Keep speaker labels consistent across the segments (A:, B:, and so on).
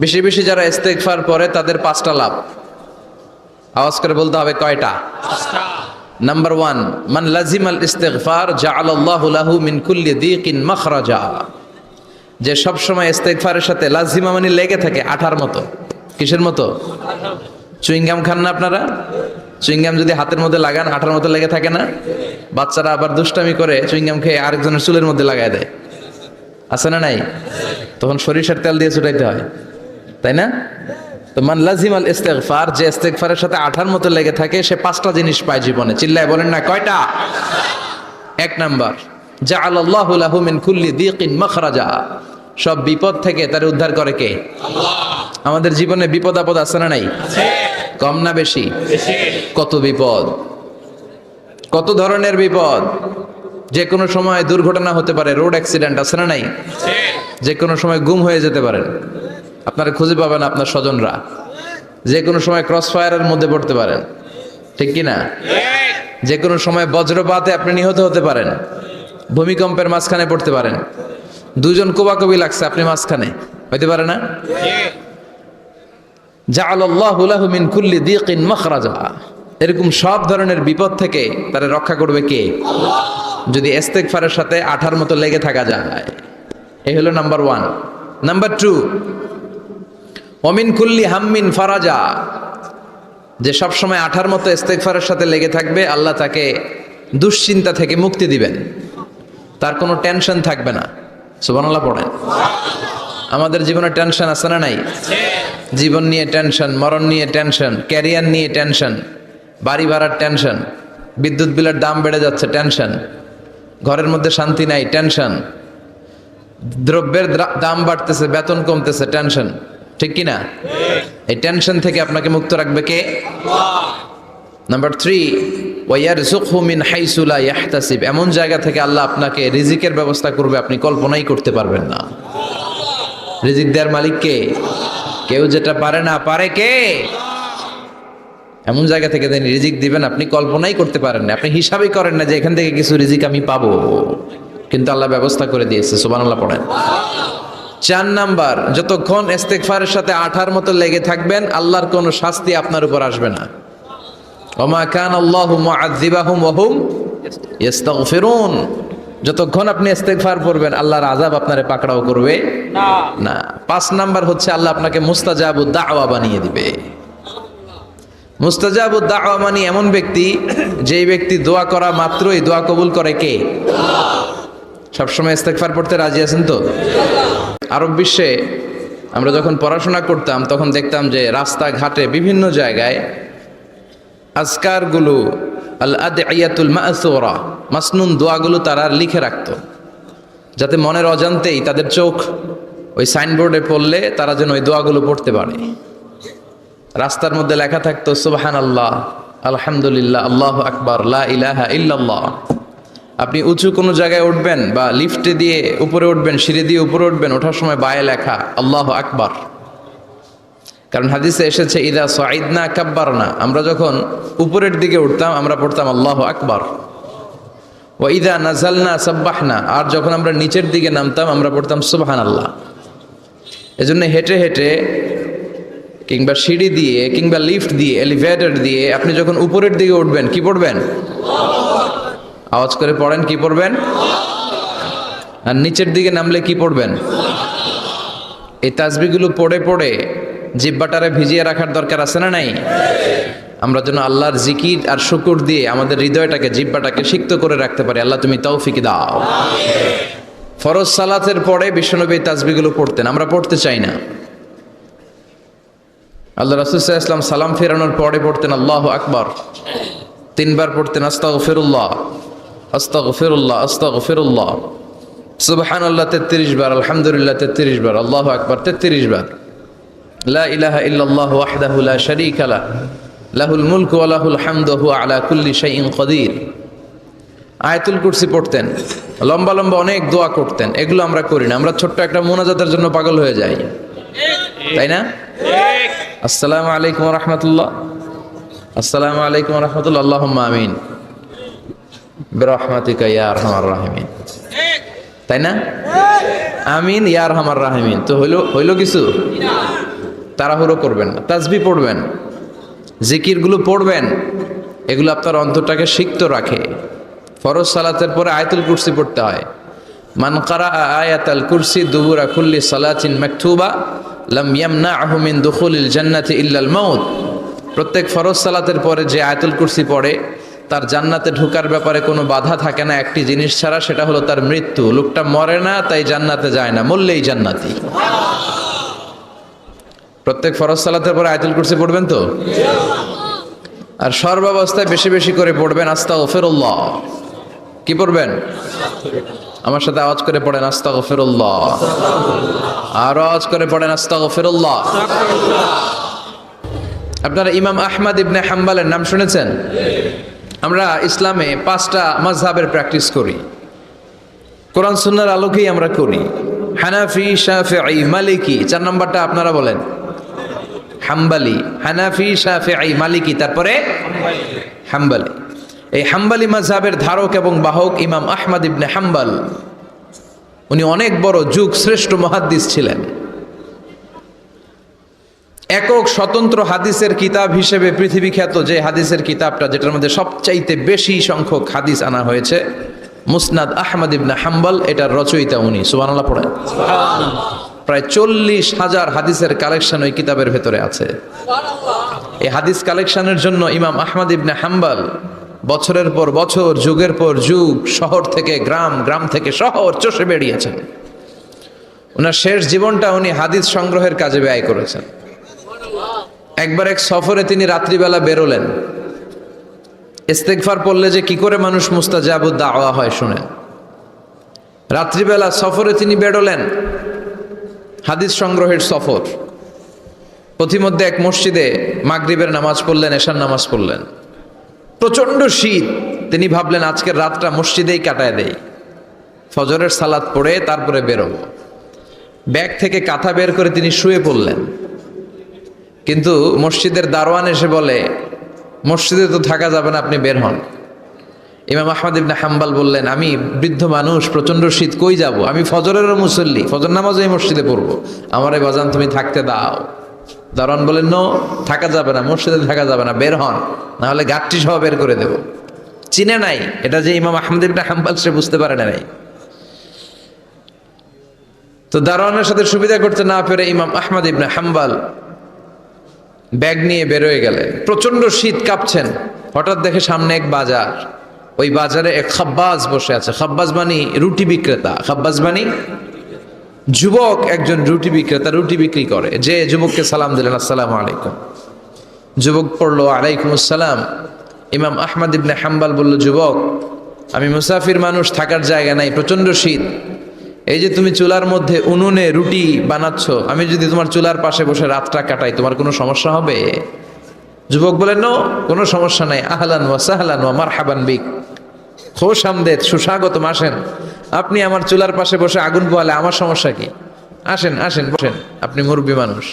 A: বেশি বেশি যারা ইস্তেগফার পড়ে তাদের 5টা লাভ। আওয়াজ করে বলতে হবে কয়টা? নাম্বার 1, মান লাজিমাল ইস্তেগফার জাআলাল্লাহু লাহু মিন কুল্লি দীকিন মাখরাজা। যে সব সময় ইস্তেগফারের সাথে লাজিমা মানে লেগে থাকে, আঠার মতো। কিসের মতো? চুইংগাম খান না আপনারা? চুইংগাম যদি হাতের মধ্যে লাগান আঠার মতো লেগে থাকে না? বাচ্চারা আবার দুষ্টামি করে চুইংগাম খেয়ে আরেকজনের চুলের মধ্যে লাগায় দেয়, আছে না নাই? তখন সরিষার তেল দিয়ে ছুটাইতে হয়, তাই না? তো মান লাজিমাল ইস্তেগফার, যে ইস্তেগফারের সাথে আঠার মতো লেগে থাকে, সে 5টা জিনিস পায় জীবনে। চিল্লায় বলেন না কয়টা? 1 নাম্বার, জাআলাল্লাহু লাহু মিন কুল্লি দীকিন মাখরাজা। সব বিপদ থেকে তার উদ্ধার করে কে? আল্লাহ। আমাদের জীবনে বিপদ আপদ আছে না নাই? আছে। কম না বেশি? বেশি। কত বিপদ, কত ধরনের বিপদ। যে কোনো সময় দুর্ঘটনা হতে পারে, রোড অ্যাক্সিডেন্ট, আছে না নাই? আছে। যে কোনো সময় গুম হয়ে যেতে পারেন, আপনারা খুঁজে পাবেন আপনার স্বজনরা। যে কোনো সময় ক্রস ফায়ারের মধ্যে পড়তে পারেন, ঠিক কি না? যে কোনো সময় বজ্রপাতে আপনি নিহত হতে পারেন, ভূমিকম্পের মাঝখানে পড়তে পারেন, দুজন কোবাকবি লাগছে, আপনি মাঝখানে, হইতে পারে না? জাআলাল্লাহু লাহু মিন কুল্লি দীকিন মাখরাজা। এরকম সব ধরনের বিপদ থেকে তারা রক্ষা করবে কে? আল্লাহ। যদি ইস্তেগফারের সাথে আঠার মতো লেগে থাকা যায়। এই হলো নাম্বার 1। নাম্বার 2, ওমিন কুল্লি হাম্মিন ফারাজা। যে সব সময় আঠার মতো ইস্তেগফারের সাথে লেগে থাকবে, আল্লাহ তাকে দুশ্চিন্তা থেকে মুক্তি দিবেন, তার কোনো টেনশন থাকবে না। সুবহানাল্লাহ পড়েন। আমাদের জীবনে টেনশন আছে না নাই? জীবন নিয়ে টেনশন, মরণ নিয়ে টেনশন, ক্যারিয়ার নিয়ে টেনশন, বাড়ি ভাড়ার টেনশন, বিদ্যুৎ বিলের দাম বেড়ে যাচ্ছে, টেনশন, ঘরের মধ্যে শান্তি নাই, টেনশন, দ্রব্যের দাম বাড়তেছে, বেতন কমতেছে, টেনশন, ঠিক কি না? এই টেনশন থেকে আপনাকে মুক্ত রাখবে কে? আল্লাহ। নাম্বার 3, ওয়ায়ারযুকহু মিন হাইসু লা ইয়াহতাসিব। এমন জায়গা থেকে আল্লাহ আপনাকে রিজিকের ব্যবস্থা করবে, আপনি কল্পনাই করতে পারবেন না। রিজিক দেওয়ার মালিক কে? কেউ যেটা পারে না, পারে কে? এমন জায়গা থেকে তিনি রিজিক দিবেন, আপনি কল্পনাই করতে পারেন না। আপনি হিসাবই করেন না যে এখান থেকে কিছু রিজিক আমি পাবো, কিন্তু আল্লাহ ব্যবস্থা করে দিয়েছে। সুবহানাল্লাহ পড়েন। 4 নাম্বার, যতক্ষণ ইস্তেগফারের সাথে আঠার মতো লেগে থাকবেন, আল্লাহর কোনো শাস্তি আপনার উপর আসবে না। ওমা কানা আল্লাহু মুআযযিবাহুম ওয়া হুম ইস্তাগফিরুন। যতক্ষণ আপনি ইস্তেগফার পড়বেন, আল্লাহর আযাব আপনারে পাকড়াও করবে না। 5 নাম্বার হচ্ছে আল্লাহ আপনাকে মুস্তাজাবুদ দাওয়া বানিয়ে দিবে। মুস্তাজাবুদ দাওয়া মানে এমন ব্যক্তি, যেই ব্যক্তি দোয়া করা মাত্রই দোয়া কবুল করে কে? আল্লাহ। সবসময় ইস্তেগফার পড়তে রাজি আছেন তো? আরব বিশ্বে আমরা যখন পড়াশোনা করতাম তখন দেখতাম যে রাস্তাঘাটে বিভিন্ন জায়গায় আজকারগুলো, আল আদইয়াতুল মাসুরা, মাসনুন দোয়াগুলো তারা লিখে রাখতো, যাতে মনের অজান্তেই তাদের চোখ ওই সাইনবোর্ডে পড়লে তারা যেন ওই দোয়াগুলো পড়তে পারে। রাস্তার মধ্যে লেখা থাকতো সুবহানাল্লাহ, আলহামদুলিল্লাহ, আল্লাহু আকবার, লা ইলাহা ইল্লাল্লাহ। আপনি উঁচু কোনো জায়গায় উঠবেন বা লিফটে দিয়ে উপরে উঠবেন, সিঁড়ি দিয়ে উপরে উঠবেন, ওঠার সময় বায়ে লেখা আল্লাহু আকবার। কারণ হাদিসে এসেছে ইদা সাইদনা কাব্বারনা, আমরা যখন উপরের দিকে উঠতাম আমরা পড়তাম আল্লাহু আকবার। ওয়া ইদা নাযালনা সাব্বাহনা, আর যখন আমরা নিচের দিকে নামতাম আমরা পড়তাম সুবহানাল্লাহ। এজন্য হেঁটে হেঁটে কিংবা সিঁড়ি দিয়ে কিংবা লিফট দিয়ে, এলিভেটর দিয়ে আপনি যখন উপরের দিকে উঠবেন কি পড়বেন? আওয়াজ করে পড়েন, কি পড়বেন? আর নিচের দিকে নামলে কি পড়বেন? এই তাসবিহগুলো পড়ে পড়ে জিহ্বাটারে ভিজিয়ে রাখার দরকার আছে না নাই? আমরা যেন আল্লাহর জিকির আর শুকর দিয়ে আমাদের হৃদয়টাকে, জিহ্বাটাকে সিক্ত করে রাখতে পারি। আল্লাহ তুমি তৌফিক দাও। ফরজ সালাতের পরে বিশ্বনবী তাসবিহগুলো পড়তেন, আমরা পড়তে চাই না। আল্লাহ রাসূল সাল্লাল্লাহু আলাইহি ওয়াসাল্লাম সালাম ফেরানোর পরে পড়তেন আল্লাহু আকবার, 3 বার পড়তেন আস্তাগফিরুল্লাহ, আস্তাগফিরুল্লাহ, আস্তাগফিরুল্লাহ, সুবহানাল্লাহ 33 বার, আলহামদুলিল্লাহ 33 বার, আল্লাহু আকবার 33 বার, লা ইলাহা ইল্লাল্লাহ ওয়াহদাহু লা শারীকা লাহু, লাহুল মুলকু ওয়া লাহুল হামদু ওয়া আলা কুল্লি শাইইন কাদির। আয়াতুল কুরসি পড়তেন, লম্বা লম্বা অনেক দোয়া করতেন। এগুলো আমরা করি না, আমরা ছোট্ট একটা মুনাজাতের জন্য পাগল হয়ে যাই, তাই না? আসসালামু আলাইকুম ওয়া রাহমাতুল্লাহ, আসসালামু আলাইকুম ওয়া রাহমাতুল্লাহ, আল্লাহুম্মা আমিন বিরহমাতিকা ইয়া আরহামার রাহিমিন, তাই না? আমিন ইয়া আরহামার রাহিমিন। তো হইলো কিছু? তাড়াহুড়ো করবেন না, তাসবিহ পড়বেন, জিকিরগুলো পড়বেন, এগুলো আপনার অন্তরটাকে সিক্ত রাখে। ফরজ সালাতের পরে আয়াতুল কুরসি পড়তে হয়। মান কারাআ আয়াতাল কুরসি দুবুরা কুল্লি সালাতিন মাকতুবা লাম ইয়ামনাহু মিন দুখুলিল জান্নাতি ইল্লাল মাউত। প্রত্যেক ফরজ সালাতের পরে যে আয়াতুল কুরসি পড়ে তার জান্নাতে ঢোকার ব্যাপারে কোনো বাধা থাকে না একটি জিনিস ছাড়া, সেটা হলো তার মৃত্যু। লোকটা মরে না তাই জান্নাতে যায় না, মরলেই জান্নাতি। প্রত্যেক ফরজ সালাতের পরে আয়াতুল কুরসি পড়বেন তো? আর সর্বাবস্থায় বেশি বেশি করে পড়বেন আস্তাগফিরুল্লাহ। কি পড়বেন? আমার সাথে আওয়াজ করে পড়েন আস্তাগফিরুল্লাহ। আর আওয়াজ করে পড়েন আস্তাগফিরুল্লাহ। আপনারা ইমাম আহমদ ইবনে হাম্বলের নাম শুনেছেন? আমরা ইসলামে 5টা মাযহাবের প্র্যাকটিস করি, কোরআন সুন্নাহর আলোকেই আমরা করি। হানাফি, শাফিঈ, মালিকি। 4 নম্বরটা আপনারা বলেন হাম্বলি। হানাফি, শাফিঈ, মালিকি, তারপরে হাম্বলি। এই হাম্বলি মাযহাবের ধারক এবং বাহক ইমাম আহমদ ইবনে হাম্বল। উনি অনেক বড় যুগ শ্রেষ্ঠ মুহাদ্দিস ছিলেন। একক স্বতন্ত্র হাদিসের কিতাব হিসেবে পৃথিবী খ্যাত যে হাদিসের কিতাবটা, যেটার মধ্যে সবচাইতে বেশি সংখ্যক হাদিস আনা হয়েছে, মুসনাদ আহমদ ইবনে হাম্বল, এটার রচয়িতা উনি। সুবহানাল্লাহ পড়েন। প্রায় 40,000 হাদিসের কালেকশন ওই কিতাবের ভেতরে আছে। এই হাদিস কালেকশনের জন্য ইমাম আহমদ ইবনে হাম্বল বছরের পর বছর, যুগের পর যুগ, শহর থেকে গ্রাম, গ্রাম থেকে শহর চষে বেরিয়েছেন। ওনার শেষ জীবনটা উনি হাদিস সংগ্রহের কাজে ব্যয় করেছেন। একবার এক সফরে তিনি রাত্রিবেলা বেরোলেন। ইস্তেগফার পড়লে যে কি করে মানুষ মুস্তাজাবুদ দাওয়া হয় শুনেন। রাত্রিবেলা সফরে তিনি বেরোলেন, হাদিস সংগ্রহের সফর। পথিমধ্যে এক মসজিদে মাগরিবের নামাজ পড়লেন, এশার নামাজ পড়লেন। প্রচন্ড শীত। তিনি ভাবলেন আজকের রাতটা মসজিদেই কাটায় দেই, ফজরের সালাত পড়ে তারপরে বেরোবো। ব্যাগ থেকে কাঁথা বের করে তিনি শুয়ে পড়লেন। কিন্তু মসজিদের দারোয়ান এসে বলে, মসজিদে তো থাকা যাবে না, আপনি বের হন। ইমাম আহমদ ইবনে হাম্বল বললেন, আমি বৃদ্ধ মানুষ, প্রচন্ড শীত, কই যাব? আমি ফজরেরও মুসল্লি, ফজর নামাজও এই মসজিদে পড়বো, আমার এই বাজান তুমি থাকতে দাও। দারোয়ান বলেন, নো, থাকা যাবে না, মসজিদে থাকা যাবে না, বের হন, না হলে গাঠটি সহ বের করে দেব। চিনে নাই এটা যে ইমাম আহমদ ইবনে হাম্বল, সে বুঝতে পারে নাই। তো দারোয়ানের সাথে সুবিধা করতে না পেরে ইমাম আহমদ ইবনে হাম্বল ব্যাগ নিয়ে বেরোয় গেলেন। প্রচন্ড শীত, কাঁপছেন। হঠাৎ দেখে সামনে এক বাজার। ওই বাজারে এক খাব্বাজ বসে আছে। খাব্বাজ মানি রুটি বিক্রেতা। খাব্বাজ মানি যুবক, একজন রুটি বিক্রেতা, রুটি বিক্রি করে। যে যুবককে সালাম দিলেন, আসসালামু আলাইকুম। যুবক পড়লো, আলাইকুম আসসালাম। ইমাম আহমদ ইবনে হাম্বল বলল, যুবক, আমি মুসাফির মানুষ, থাকার জায়গা নাই, প্রচন্ড শীত। এই যে তুমি চুলার মধ্যে উনুনে রুটি বানাচ্ছ, আমি যদি তোমার চুলার পাশে বসে রাতটা কাটাই, তোমার কোনো সমস্যা হবে? যুবক বলেন, নো, কোনো সমস্যা নাই। আহলান ওয়া সাহলান ওয়া মারহাবান বিক, খোশ আমদেদ, সুস্বাগতম, আসেন। আপনি আমার চুলার পাশে বসে আগুন পোহালে আমার সমস্যা কি? আসেন, আসেন, বসেন, আপনি মুরব্বী মানুষ।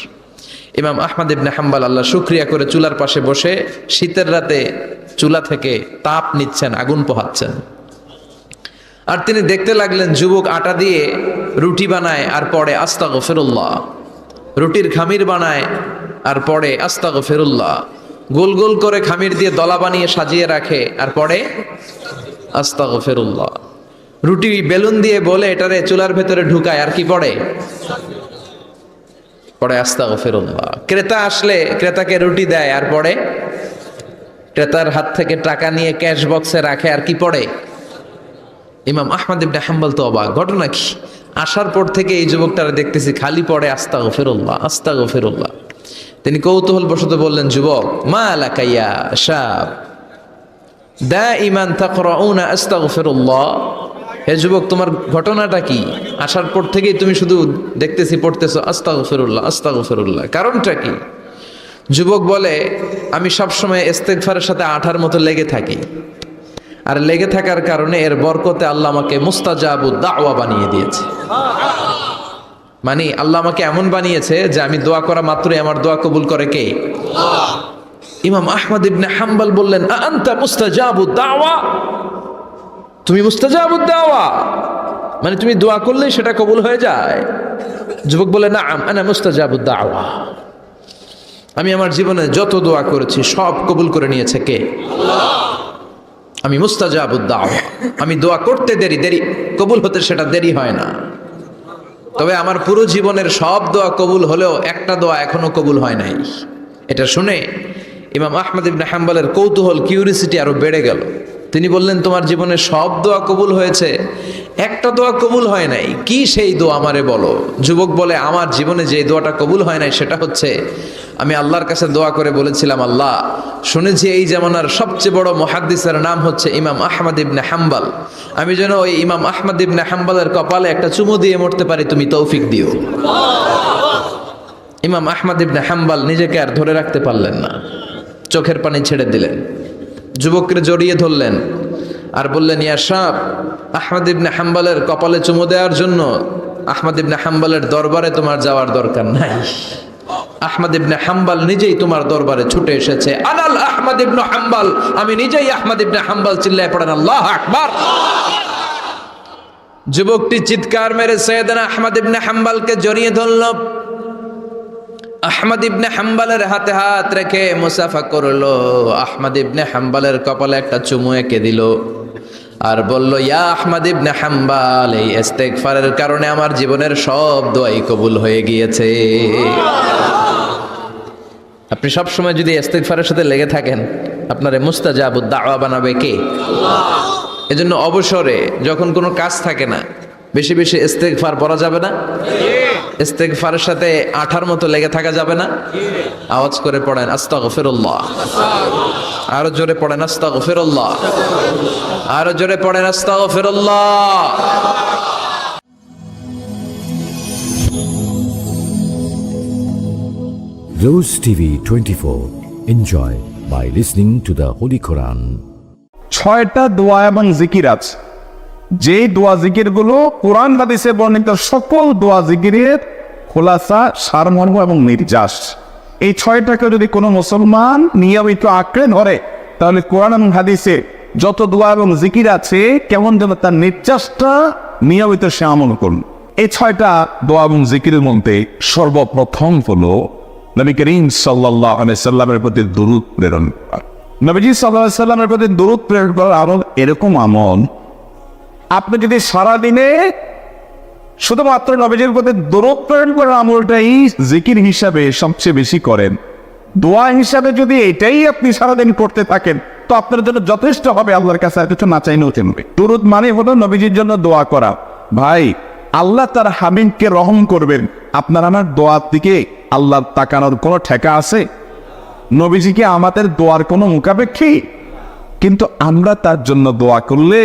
A: ইমাম আহমদ ইবনে হাম্বল আল্লাহ শুকরিয়া করে চুলার পাশে বসে শীতের রাতে চুলা থেকে তাপ নিচ্ছেন, আগুন পোহাচ্ছেন। আর তিনি দেখতে লাগলেন যুবক আটা দিয়ে রুটি বানায় আর পড়ে আস্তাগফিরুল্লাহ, রুটির খামির বানায় আর পড়ে আস্তাগফিরুল্লাহ, গোল গোল করে খামির দিয়ে দলা বানিয়ে সাজিয়ে রাখে আর পড়ে আস্তাগফিরুল্লাহ, রুটি বেলুন দিয়ে বলে এটারে চুলার ভেতরে ঢুকায় আর কি পড়ে আস্তাগফিরুল্লাহ। ক্রেতা আসলে ক্রেতাকে রুটি দেয় আর পড়ে, ক্রেতার হাত থেকে টাকা নিয়ে ক্যাশ বক্সে রাখে আর কি পড়ে। ইমাম আহমদ ইবনে হাম্বল তো অবাক, ঘটনা কি? আসার পর থেকে এই যুবকটারে দেখতেছি খালি পড়ে আস্তাগফিরুল্লাহ, আস্তাগফিরুল্লাহ। তিনি কৌতূহল বশত বললেন, যুবক, মা লাকা ইয়া শাব দাইমান তাকরাউনা আস্তাগফিরুল্লাহ, হে যুবক, তোমার ঘটনাটা কি? আসার পর থেকেই তুমি শুধু দেখতেছি পড়তেছো আস্তাগফিরুল্লাহ, আস্তাগফিরুল্লাহ, কারণটা কি? যুবক বলে, আমি সবসময় ইস্তেগফারের সাথে আঠার মতো লেগে থাকি, আর লেগে থাকার কারণে এর বরকতে আল্লাহ আমাকে মুস্তাজাবুদ দাওয়া বানিয়ে দিয়েছে। মানে আল্লাহ আমাকে এমন বানিয়েছে যে আমি দোয়া করা মাত্রই আমার দোয়া কবুল করে কে? আল্লাহ। ইমাম আহমদ ইবনে হাম্বল বললেন, আনতা মুস্তাজাবুদ দাওয়া, তুমি মুস্তাজাবুদ দাওয়া, মানে তুমি দোয়া করলেই সেটা কবুল হয়ে যায়? যুবক বলে, নাআম আনা মুস্তাজাবুদ দাওয়া, আমি আমার জীবনে যত দোয়া করেছি সব কবুল করে নিয়েছে কে? আমি মুস্তাজাবুদ দাওয়া। আমি দোয়া করতে দেরি কবুল হতে সেটা দেরি হয় না। তবে আমার পুরো জীবনের সব দোয়া কবুল হলেও একটা দোয়া এখনো কবুল হয় নাই। এটা শুনে ইমাম আহমদ ইবনে হাম্বলের কৌতূহল, কিউরিসিটি আরো বেড়ে গেল। তিনি বললেন, তোমার জীবনে সব দোয়া কবুল হয়েছে, একটা দোয়া কবুল হয় নাই, কি সেই দোয়া আমারে বলো। যুবক বলে, আমার জীবনে যে দোয়াটা কবুল হয় নাই সেটা হচ্ছে, আমি আল্লাহর কাছে দোয়া করে বলেছিলাম, আল্লাহ শুনেছি এই জামানার সবচেয়ে বড় মুহাদ্দিসের নাম হচ্ছে ইমাম আহমদ ইবনে হাম্বল, আমি যেন ওই ইমাম আহমদ ইবনে হাম্বলের কপালে একটা চুমু দিয়ে মরতে পারি, তুমি তৌফিক দিও। ইমাম আহমদ ইবনে হাম্বল নিজেকে আর ধরে রাখতে পারলেন না, চোখের পানি ছেড়ে দিলেন, যুবককে জড়িয়ে ধরলেন আর বললেন, ইয়া শাব, আহমদ ইবনে হাম্বলের কপালে চুমু দেওয়ার জন্য আহমদ ইবনে হাম্বলের দরবারে তোমার যাওয়ার দরকার নাই। আহমদ ইবনে হাম্বল নিজেই তোমার দরবারে ছুটে এসেছে। আনাল আহমদ ইবনে হাম্বল, আমি নিজেই আহমদ ইবনে হাম্বল। চিল্লায় পড়েন আল্লাহু আকবার। যুবকটি চিৎকার মেরে সাইয়েদনা আহমদ ইবনে হাম্বলকে জড়িয়ে ধরল। আহমদ ইবনে হাম্বলের হাতে হাত রেখে মুসাফা করলো। আহমদ ইবনে হাম্বলের কপালে একটা চুমু এঁকে দিল আর বলল, ইয়া আহমদ ইবনে হাম্বল, এই ইস্তেগফারের কারণে আমার জীবনের সব দোয়াই কবুল হয়ে গিয়েছে। আপনি সব সময় যদি ইস্তেগফারের সাথে লেগে থাকেন, আপনারে মুস্তাজাবুদ দাওয়া বানাবে কে? আল্লাহ। এজন্য অবসরে যখন কোনো কাজ থাকে না, বেশি বেশি ইস্তেগফার পড়া যাবে না? ইস্তেগফারের সাথে আঠার মতো লেগে থাকা যাবে না? আওয়াজ করে পড়েন আস্তাগফিরুল্লাহ। আরো জোরে পড়েন আস্তাগফিরুল্লাহ। আরো জোরে পড়েন আস্তাগফিরুল্লাহ।
B: Rose TV 24. Enjoy by listening to the Holy Quran.
C: 6টা দোয়া এবং জিকির আছে, যে দোয়া জিকিরগুলো কোরআন হাদিসে বর্ণিত সকল দোয়া জিকিরের খোলাসা, সারমর্ম এবং নির্যাস। এই 6টাকে যদি কোনো মুসলমান নিয়মিত আঁকড়ে ধরে, তাহলে কোরআন এবং হাদিসে যত দোয়া এবং জিকির আছে, কেমন যেন তার নির্যাসটা নিয়মিত সে আমল করুন। এই 6টা দোয়া এবং জিকিরের মধ্যে সর্বপ্রথম হলো নবী করিম সাল্লাল্লাহু আলাইহি সাল্লামের প্রতি দরুদ প্রেরণ করা। নবীজি সাল্লাল্লাহু আলাইহি সাল্লামের প্রতি দরুদ প্রেরণ করার আমল এরকম আমল, আপনি যদি সারাদিনে শুধুমাত্র নবীজির প্রতি দরুদ প্রেরণ করার আমলটাই জিকির হিসাবে সবচেয়ে বেশি করেন, দোয়া হিসাবে যদি এটাই আপনি সারাদিন করতে থাকেন, তো আপনার জন্য যথেষ্ট হবে, আল্লাহর কাছে আর কিছু না চাইলেও চিনবে। দরুদ মানে হলো নবীজির জন্য দোয়া করা। ভাই, আল্লাহ তার হাবিবকে রহম করবেন, আপনার আমার দোয়ার দিকে আল্লাহ তাকানোর কোনো ঠেকা আছে? নবীজিকে আমাদের দোয়ার কোনো মুখাপেক্ষী? কিন্তু আমরা তার জন্য দোয়া করলে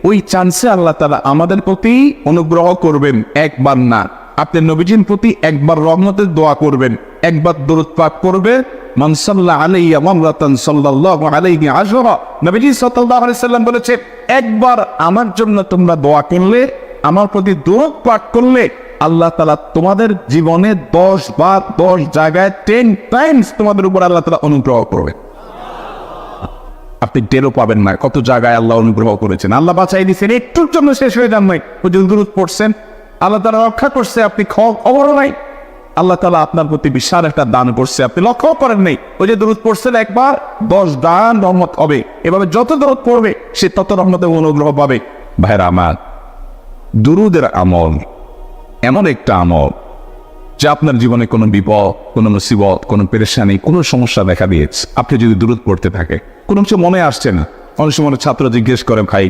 C: ওই চান্সে আল্লাহ তাআলা আমাদের প্রতি অনুগ্রহ করবেন। একবার না, আপনি নবীজির প্রতি একবার রহমতের দোয়া করবেন, একবার দরুদ পাক করবেন, মান সাল্লা আলাইয়া মাররাতান সাল্লাল্লাহু আলাইহি আশরা। নবীজি সাল্লাল্লাহু আলাইহি সাল্লাম বলেছে, একবার আমার জন্য তোমরা দোয়া করলে, আমার প্রতি দরুদ পাক করলে, আল্লাহ তাআলা তোমাদের জীবনে 10 বার 10 জায়গায় 10 টাইমস তোমাদের উপর আল্লাহ তাআলা অনুগ্রহ করবেন। আপনি টেরও পাবেন না কত জায়গায় আল্লাহ অনুগ্রহ করেছেন। আল্লাহ বাঁচাই দিয়েছেন, একটুর জন্য শেষ হয়ে যান নাই, দরুদ পড়ছেন, আল্লাহ তাআলা রক্ষা করছে, আপনি খবর নাই, আল্লাহ তাআলা আপনার প্রতি বিশাল একটা দান করছে, আপনি লক্ষ্য করেন নাই। ওই যে দরুদ পড়ছেন একবার, 10 দান রহমত হবে। এভাবে যত দরুদ পড়বে সে তত রহমতের অনুগ্রহ পাবে। ভাইরা আমার, দুরুদের আমল এমন একটা আমল যে আপনার জীবনে কোনো বিপদ, কোনো মুসিবত, কোনো পেরেশানি, কোনো সমস্যা দেখা দিয়েছে, আপনি যদি দরুদ পড়তে থাকে, কোনো কিছু মনে আসছে না, অনেক সময় ছাত্র জিজ্ঞেস করে, ভাই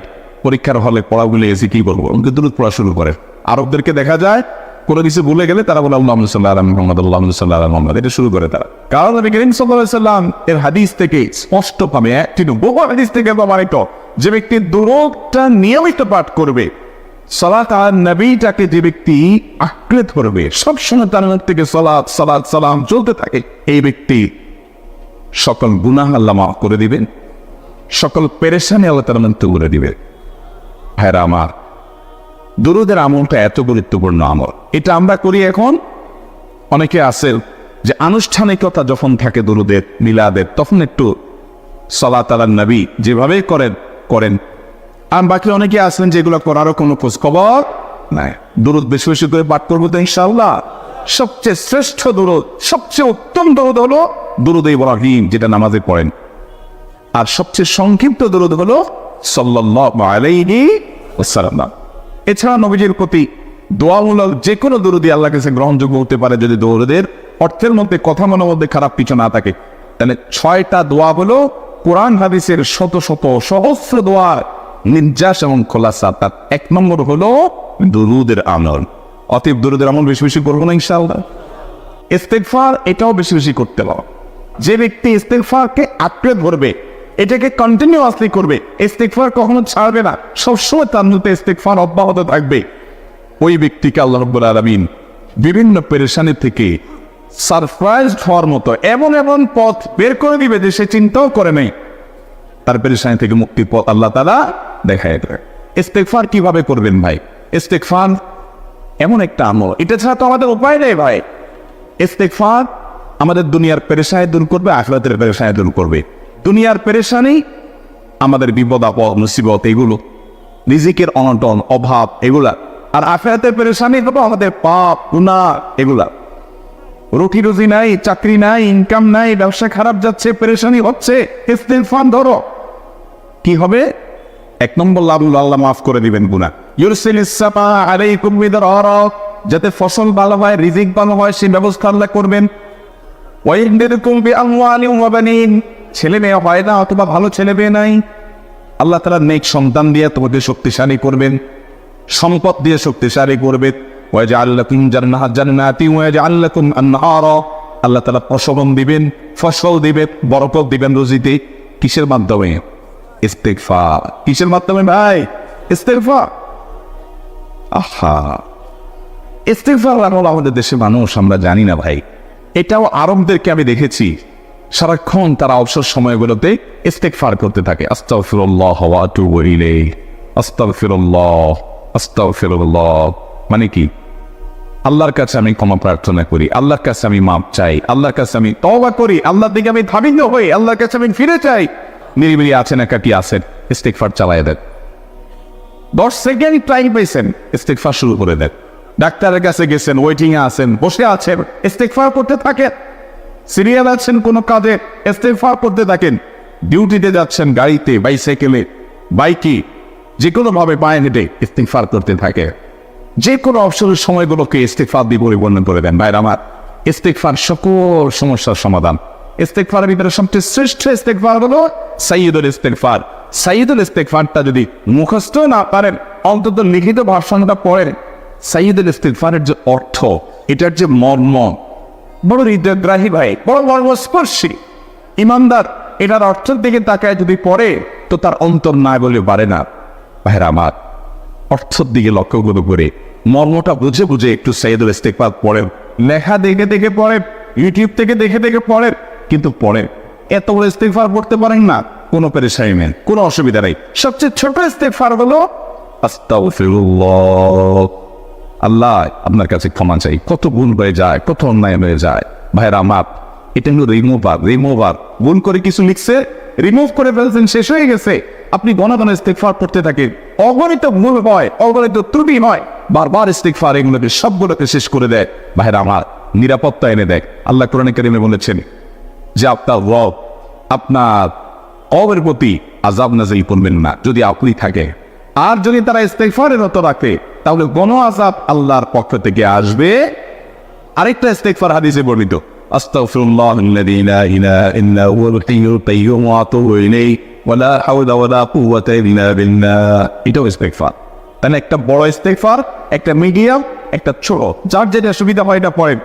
C: পরীক্ষার হলে পড়াগুলো এসে কি বলবো, উনকে দরুদ পড়া শুরু করে। আরবদেরকে দেখা যায় কোনো কিছু ভুলে গেলে তারা বলে আল্লাহুম্মা সাল্লি আলা মুহাম্মাদ, আল্লাহুম্মা সাল্লি আলা মুহাম্মাদ, এটা শুরু করে তারা। কারণ নবী করিম সাল্লাল্লাহু আলাইহি সাল্লাম এর হাদিস থেকে স্পষ্টভাবে, একটি বহু হাদিস থেকে প্রমাণিত, যে ব্যক্তি দরুদটা নিয়মিত পাঠ করবে, সালাত আলা নবীটাকে যে ব্যক্তি আঁকড়ে ধরবে, সবসময় তার মধ্যে থেকে সালাত সালাত সালাম চলতে থাকে, এই ব্যক্তি সকল গুনাহ আল্লাহ মাফ করে দিবেন, সকল পেরেশানি আল্লাহ তাআলা মুক্ত করে দিবে। ভাইরা আমার, দুরুদের আমলটা এত গুরুত্বপূর্ণ আমল, এটা আমরা করি এখন। অনেকে আছে যে আনুষ্ঠানিকতা যখন থাকে দুরুদের, মিলাদের, তখন একটু সালাত আলা নবী যেভাবে করেন। আর বাকি অনেকে আছেন যেগুলো করারও কোনো খোঁজ খবর নাই। দুরুদ বেশি বেশি করে পাঠ করবো তো ইনশাআল্লাহ। সবচেয়ে শ্রেষ্ঠ দুরূদ, সবচেয়ে উত্তম দুরূদ হলো দুরূদ ইব্রাহিম, যেটা নামাজে পড়েন। আর সবচেয়ে সংক্ষিপ্ত দুরূদ হলো সাল্লাল্লাহু আলাইহি ওয়াসাল্লাম। এছাড়া নবীজির প্রতি দোয়ামূলক যে কোনো দুরূদই আল্লাহর কাছে গ্রহণযোগ্য হতে পারে, যদি দুরূদের অর্থের মধ্যে, কথা মনের মধ্যে খারাপ কিছু না থাকে। তাহলে 6টা দোয়া হলো কোরআন হাদিসের শত শত সহস্র দোয়া নির্যাস এবং খোলাসা। তার 1 নম্বর হলো দুরূদের আমল। অতএব দুরূদের আমল বেশি বেশি করবো না ইনশাআল্লাহ। ইস্তেগফার এটাও বেশি বেশি করতে হবে। যে ব্যক্তি ইস্তেগফারকে আঁকড়ে ধরবে, এটাকে কন্টিনিউয়াসলি করবে, ইস্তেগফার কখনো ছাড়বে না, সবসময় তার মধ্যে ইস্তেগফার অব্যাহত থাকবে, ওই ব্যক্তিকে আল্লাহ রাব্বুল আলামিন বিভিন্ন পেরেশানি থেকে সারপ্রাইজড হওয়ার মতো এমন এমন পথ বের করে দিবে যে সে চিন্তাও করে নাই। তার পেরেশানি থেকে মুক্তির পথ আল্লাহ তাআলা দেখায় দেবে। ইস্তেগফার কিভাবে করবেন ভাই? ইস্তেগফার এমন একটা আমল, এটা ছাড়া তো আমাদের উপায় নেই ভাই। ইস্তেগফার আমাদের দুনিয়ার পেরেশানি দূর করবে, আখিরাতের পেরেশানি দূর করবে। দুনিয়ার পেরেশানি আমাদের বিপদ আপদ মুসিবত, এগুলো রিজিকের অনটন অভাব এগুলা। আর আখিরাতের পেরেশানি হলো আমাদের পাপ গুনাহ এগুলা। রুটি রুজি নাই, চাকরি নাই, ইনকাম নাই, ব্যবসা খারাপ যাচ্ছে, পেরেশানি হচ্ছে, ইস্তেগফার ধরো, কি হবে? 1 নম্বর লাভ, আল্লাহ মাফ করে দিবেন গুনাহ। ইউরসিলিস সামা আলাইকুম মিদরারা, যাতে ফসল ভালো হয়, রিজিক ভালো হয়, সেই ব্যবস্থা আল্লাহ করবেন। ওয়াইনদিরকুম বিআমওয়ালিন ওয়া বানিন, ছেলে মেয়ে হয় না অথবা ভালো ছেলে মেয়ে নাই, আল্লাহ তাআলা নেক সন্তান দিয়ে তোমাকে শক্তিশালী করবেন, সম্পদ দিয়ে শক্তিশালী করবেন। ওয়াজআল লাকুম জান্নাতি ওয়াজআল লাকুম আনহারা, আল্লাহ তাআলা ফসল দিবেন, ফসল দিবেন, বরকত দিবেন রুজিতে। কিসের মাধ্যমে? ইস্তেগফার। কিসের মাধ্যমে ভাই? ইস্তেগফার। আহা, ইস্তেগফার আমল আমাদের দেশে মানুষ আমরা জানি না ভাই। এটাও আরবদেরকে আমি দেখেছি, সারাক্ষণ তারা অবসর সময়গুলোতে ইস্তেগফার করতে থাকে। আস্তাগফিরুল্লাহ ওয়া আতুবু ইলাইহি, আস্তাগফিরুল্লাহ, আস্তাগফিরুল্লাহ। মানে কি? আল্লাহর কাছে আমি ক্ষমা প্রার্থনা করি, আল্লাহর কাছে আমি মাপ চাই, আল্লাহর কাছে আমি তওবা করি, আল্লাহর দিকে আমি ধাবিত হই, আল্লাহর কাছে আমি ফিরে চাই। নিরিবিলি আছেন, একাকি আছেন, ইস্তেগফার চালায় দেন। 10 সেকেন্ড টাইম পাইছেন, ইস্তেগফার শুরু করে দেন। ডাক্তারের কাছে গেছেন, ওয়েটিং এ আছেন, বসে আছেন, ইস্তেগফার করতে থাকেন। সিরিয়াল আছেন কোনো কাজে, ইস্তেগফার করতে থাকেন। ডিউটিতে যাচ্ছেন, গাড়িতে, বাইসাইকেলে, বাইকে, যে কোনো ভাবে পায়ে হেঁটে ইস্তেগফার করতে থাকে। যে কোনো অবসরের সময়গুলোকে ইস্তেগফার দিয়ে পরিপূর্ণ করে দেন। ভাইরা আমার, ইস্তেগফার সকল সমস্যার সমাধান। ইস্তেগফারের ভিতরে সবচেয়ে শ্রেষ্ঠ ইস্তেগফার হলো সাইয়্যিদুল ইস্তেগফার। সাইয়্যিদুল ইস্তেগফারটা যদি মুখস্থ না পারেন, অন্তত লিখিত ভাষণটা পড়েন। সাইয়্যিদুল ইস্তেগফারের যে অর্থ, এটার যে মর্ম, বড় হৃদয়গ্রাহী ভাই, বড় মর্মস্পর্শী। ইমানদার এটার অর্থের দিকে তাকায় যদি পড়ে, তো তার অন্তর নাই বলে পারে না। ভাইরা আমার, অর্থের দিকে লক্ষ্য করে মর্মটা বুঝে বুঝে একটু সাইয়্যিদুল ইস্তেগফার পড়েন। লেখা দেখে দেখে পড়েন, ইউটিউব থেকে দেখে দেখে পড়েন, কিন্তু পড়েন। এত বড় ইস্তেগফার পড়তে পারেন না, কোনো পেরেশানি নেই, কোনো অসুবিধা নেই। সবচেয়ে ছোট ইস্তেগফার হলো আস্তাগফিরুল্লাহ, আল্লাহ আপনার কাছে ক্ষমা চাই, কত ভুল হয়ে যায়, কত অন্যায় হয়ে যায়। ভাইরা আমার, এটা হলো রিমুভার। ভুল করে কিছু লিখছে, রিমুভ করে ফেলছেন, শেষ হয়ে গেছে। আপনি ঘন ঘন ইস্তেগফার করতে থাকেন, অগণিত ভুল হয়, অগণিত ত্রুটি হয়, বারবার ইস্তেগফার এগুলোকে সবগুলোকে শেষ করে দেয়। ভাইরা আমার, নিরাপত্তা এনে দেয়। আল্লাহ কোরআনে কারিমে বলেছেন যে আপনার রব আপনার কওমের প্রতি আযাব নাযিল করবেন না যদি আপনি থাকে। আর যদি তারা ইস্তেগফারে রত রাখে, তাহলে গণ আযাব আল্লাহর পক্ষ থেকে আসবে। আরেকটা ইস্তেগফার হাদিসে বর্ণিত, আস্তাগফিরুল্লাহাল্লাযী লা ইলাহা ইল্লা হুয়াল হাইয়ুল কাইয়্যুম ওয়া আতুবু ইলাইহি ওয়া লা হাওলা ওয়া লা কুওয়াতা ইল্লা বিল্লাহ। এটাও ইস্তেগফার। তাহলে একটা বড় ইস্তেগফার, একটা মিডিয়াম, একটা ছোট, যার যেটা সুবিধা হয় এটা পড়েন।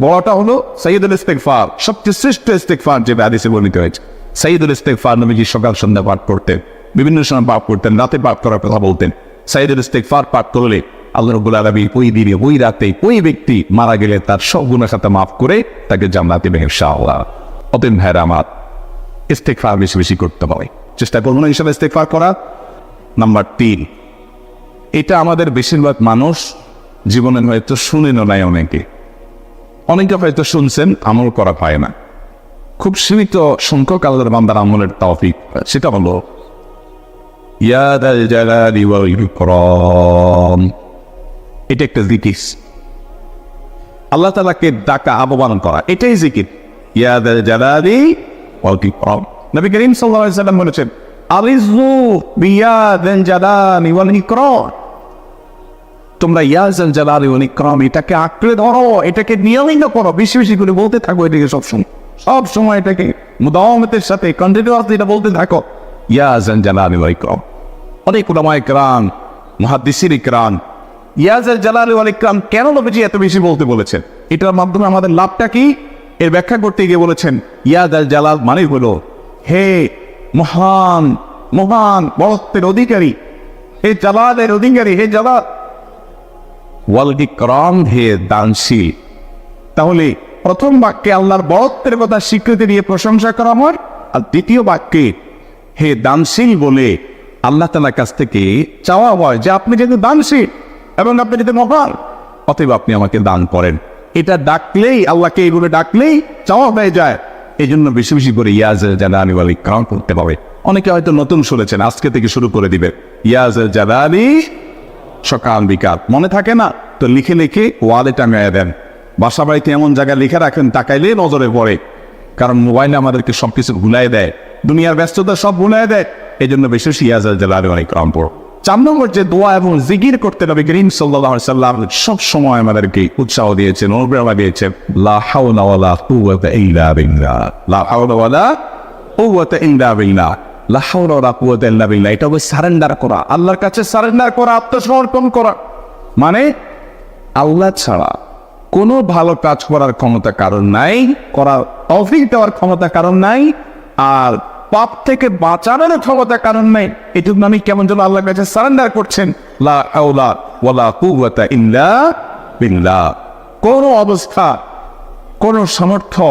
C: বড়টা হলো সাইয়্যিদুল ইস্তেগফার, সবচেয়ে শ্রেষ্ঠ ইস্তেগফার যে হাদিসে বর্ণিত হয়েছে। সাইয়্যিদুল ইস্তেগফার নবীজি সকাল সন্ধ্যা পাঠ করতেন, বিভিন্ন সময় পাঠ করতেন, রাতে পাঠ করার কথা বলতেন। সাইয়্যিদুল ইস্তেগফার পাঠ করলে আল্লাহ রাব্বুল আলামিন ওই দিনে, ওই রাতে, ওই ব্যক্তি মারা গেলে তার সব গুনাহ খাতা মাফ করে তাকে জান্নাতে দেবেন ইনশাআল্লাহ। অতএব ভাইরা আমার, ইস্তেগফার বেশি বেশি করতে হবে, চেষ্টা করুন ইনশাআল্লাহ ইস্তেগফার করা। নাম্বার 3, এটা আমাদের বেশিরভাগ মানুষ জীবনে হয়তো শুনেনও নাই, অনেকে হয়তো শুনছেন, আমল করা পায় না। খুব সীমিত সংখ্যক আল্লাহর বান্দার আমলের তৌফিক, সেটা হলো ইয়া দাল জালালি ওয়াল ইকরাম। এটা একটা জিকির। আল্লাহ তাআলাকে ডাকা, আহ্বান করা, এটাই জিকির। ইয়া যাল জালালি ওয়াল ইকরাম। নবী করিম সাল্লাল্লাহু আলাইহি ওয়াসাল্লাম বলেছেন, আলিযু বিয়া যাল জালালি ওয়াল ইকরাম। তোমরা ইয়া যাল জালালি ওয়াল ইকরাম এটাকে আঁকড়ে ধরো, এটাকে নিয়মিত করো, বেশি বেশি করে বলতে থাকো এটাকে সব সময় এটাকে মুদাওয়ামাতের সাথে কন্টিনিউয়াসলি এটা বলতে থাকো, ইয়া যাল জালালি ওয়াল ইকরাম। অনেক উলামায়ে কেরাম, মুহাদ্দিসিন ইকরাম ইয়া যাল জালালি ওয়াল ইকরাম কেন নবীজি এত বেশি বলতে বলেছেন, এটার মাধ্যমে আমাদের লাভটা কি, এর ব্যাখ্যা করতে গিয়ে বলেছেন, ইয়া যাল জালাল মানে হলো হে মহান মহান বড়ত্বের অধিকারী, হে জালালের অধিকারী, হে জালাল, ওয়াল ইকরাম হে দানশীল। তাহলে প্রথম বাক্যে আল্লাহর বড়ত্বের কথা স্বীকৃতি দিয়ে প্রশংসা করা হয়, আর দ্বিতীয় বাক্যে হে দানশীল বলে আল্লাহ তাআলার কাছ থেকে চাওয়া হয় যে আপনি যেহেতু দানশীল এবং আপনি যেহেতু মহান, অতএব আপনি আমাকে দান করেন। এটা ডাকলেই, আল্লাহকে এইগুলো ডাকলেই চাওয়া হয়ে যায়। এই জন্য বেশি বেশি করে ইয়া যাল জালালি ওয়াল ইকরাম করতে হবে। অনেকে হয়তো নতুন শুনেছেন, আজকে থেকে শুরু করে দিবেন ইয়া যাল জালালি, সকাল বিকাল মনে থাকে না তো লিখে লিখে ওয়ালে টাঙাইয়া দেন। বাসা বাড়িতে এমন জায়গায় লিখে রাখেন তাকাইলে নজরে পড়ে, কারণ মোবাইলে আমাদেরকে সবকিছু ভুলাই দেয়, দুনিয়ার ব্যস্ততা সব ভুলাই দেয়। এই জন্য বেশি বেশি ইয়া যাল জালালি ওয়াল ইকরাম পড়ো। 4 নম্বর যে দোয়া এবং জিকির করতে নবী করিম সাল্লাল্লাহু আলাইহি ওয়াসাল্লাম সব সময় আমাদেরকে উৎসাহ দিয়েছেন, অনুপ্রেরণা দিয়েছেন, লা হাওলা ওয়ালা কুওয়াতা ইল্লা বিল্লাহ, লা হাওলা ওয়ালা কুওয়াতা ইল্লা বিল্লাহ, লা হাওলা ওয়ালা কুওয়াতা ইল্লা বিল্লাহ। এটা হবে সারেন্ডার করা, আল্লাহর কাছে সারেন্ডার করা, আত্মসমর্পণ করা। মানে আল্লাহ ছাড়া কোনো ভালো কাজ করার ক্ষমতা কারণ নাই, করার তৌফিক দেওয়ার ক্ষমতা কারণ নাই, আর পাপ থেকে বাঁচানোর ক্ষমতা কারণ নাই। এই জন্য আমি কেমন যেন আল্লাহর কাছে সারেন্ডার করছেন, লা হাওলা ওয়ালা কুওয়াতা ইল্লা বিল্লাহ। কোন অবস্থা, কোন সামর্থ্য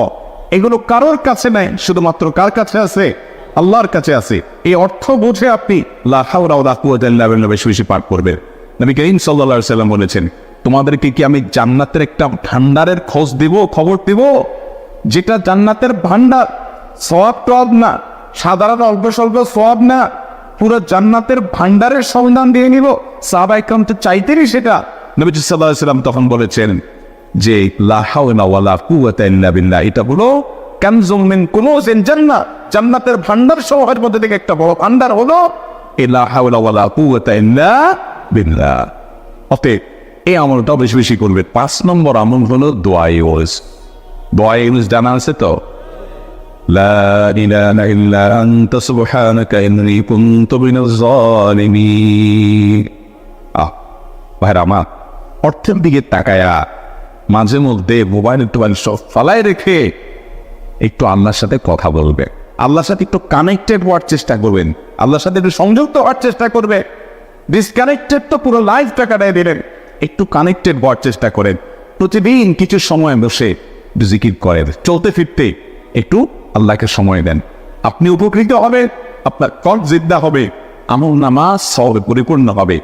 C: এগুলো কারোর কাছে নাই, শুধুমাত্র কার কাছে আছে? আল্লাহর কাছে আছে। এই অর্থ বুঝে আপনি লা হাওলা ওয়ালা কুওয়াতা ইল্লা বিল্লাহ বেশি বেশি পাঠ করবেন। নবী করিম সাল্লাল্লাহু আলাইহি ওয়াসাল্লাম বলেছেন, তোমাদেরকে কি আমি জান্নাতের একটা ভান্ডারের খোঁজ দিব, খবর দিব, যেটা জান্নাতের ভান্ডার, সওয়াব টওয়াব না, সাধারণ অল্প স্বল্প সওয়াব না, পুরো জান্নাতের ভান্ডারের সন্ধান দিয়ে নিব। সাহাবায়ে কেরাম তো চাইতেনই সেটা। নবীজি সাল্লাল্লাহু আলাইহি ওয়াসাল্লাম তখন বলেছেন যে লা হাওলা ওয়ালা কুওয়াতা ইল্লা বিল্লাহ, এটা হলো কানজুম মিন কুনুজিল জান্নাহ, জান্নাতের ভান্ডার সমূহের মধ্যে থেকে একটা বড় ভান্ডার হলো লা হাওলা ওয়ালা কুওয়াতা ইল্লা বিল্লাহ। অতএব এই আমলটা বেশি বেশি করবে। 5 নম্বর আমল হলো দোয়া ইউজ। দোয়া ইউজ জানা আছে তো? লা ইলাহা ইল্লা আনতা সুবহানাকা ইন্নী কুনতু মিনাজ জালিমিন। ভাইরা আমার, অর্থের দিকে তাকায়া মাঝে মধ্যে মোবাইল সব ফালায় রেখে একটু আল্লাহর সাথে কথা বলবে, আল্লাহর সাথে একটু কানেক্টেড হওয়ার চেষ্টা করবেন, আল্লাহর সাথে একটু সংযুক্ত হওয়ার চেষ্টা করবে। ডিসকানেক্টেড তো পুরো লাইফটা কাটাই দিলেন, একটু কানেক্টেড হওয়ার চেষ্টা করেন। প্রতিদিন কিছু সময় বসে জিকির করেন, চলতে ফিরতে একটু আল্লাহকে সময় দেন। আপনি উপকৃত হবে, আপনার কল জিদ্দা হবে, আমল নামাজ সওয়াবে পরিপূর্ণ হবে।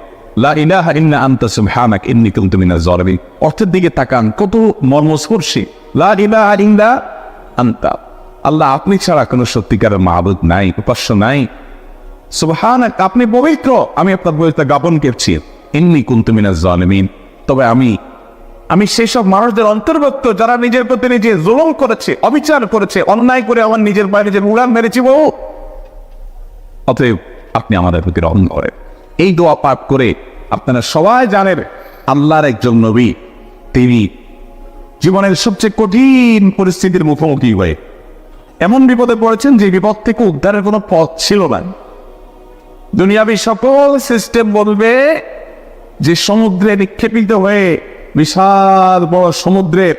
C: লা ইলাহা ইল্লা আনতা সুবহানাকা ইন্নী কুনতু মিনাজ জালিমিন। অর্থের দিকে তাকান, কত মর্মস্পর্শী। লা ইলাহা ইল্লা আনতা, আল্লাহ আপনি ছাড়া কোনো সত্যিকারের মাবুদ নাই, উপাস্য নাই। সুবহানাকা, আপনি পবিত্র, আমি আপনার পবিত্রতা জ্ঞাপন করছি। ইন্নী কুনতু মিনাজ জালিমিন, তবে আমি সেই সব মানুষদের অন্তর্ভুক্ত যারা নিজের প্রতি নিজে জুলুম করেছে, অবিচার করেছে, অন্যায় করে আমার নিজের পায়ে নিজের উড়ান মেরেছি। অতএব আপনি আমাদের প্রতি রহম করেন। এই দোয়া পাঠ করে আপনারা সবাই জানেন আল্লাহর একজন নবী, তিনি জীবনের সবচেয়ে কঠিন পরিস্থিতির মুখোমুখি হয়ে এমন বিপদে পড়েছেন যে বিপদ থেকে উদ্ধারের কোনো পথ ছিল না। দুনিয়াবী সকল সিস্টেম বলবে যে সমুদ্রে নিক্ষেপিত হয়ে বিশাল বড় সমুদ্রের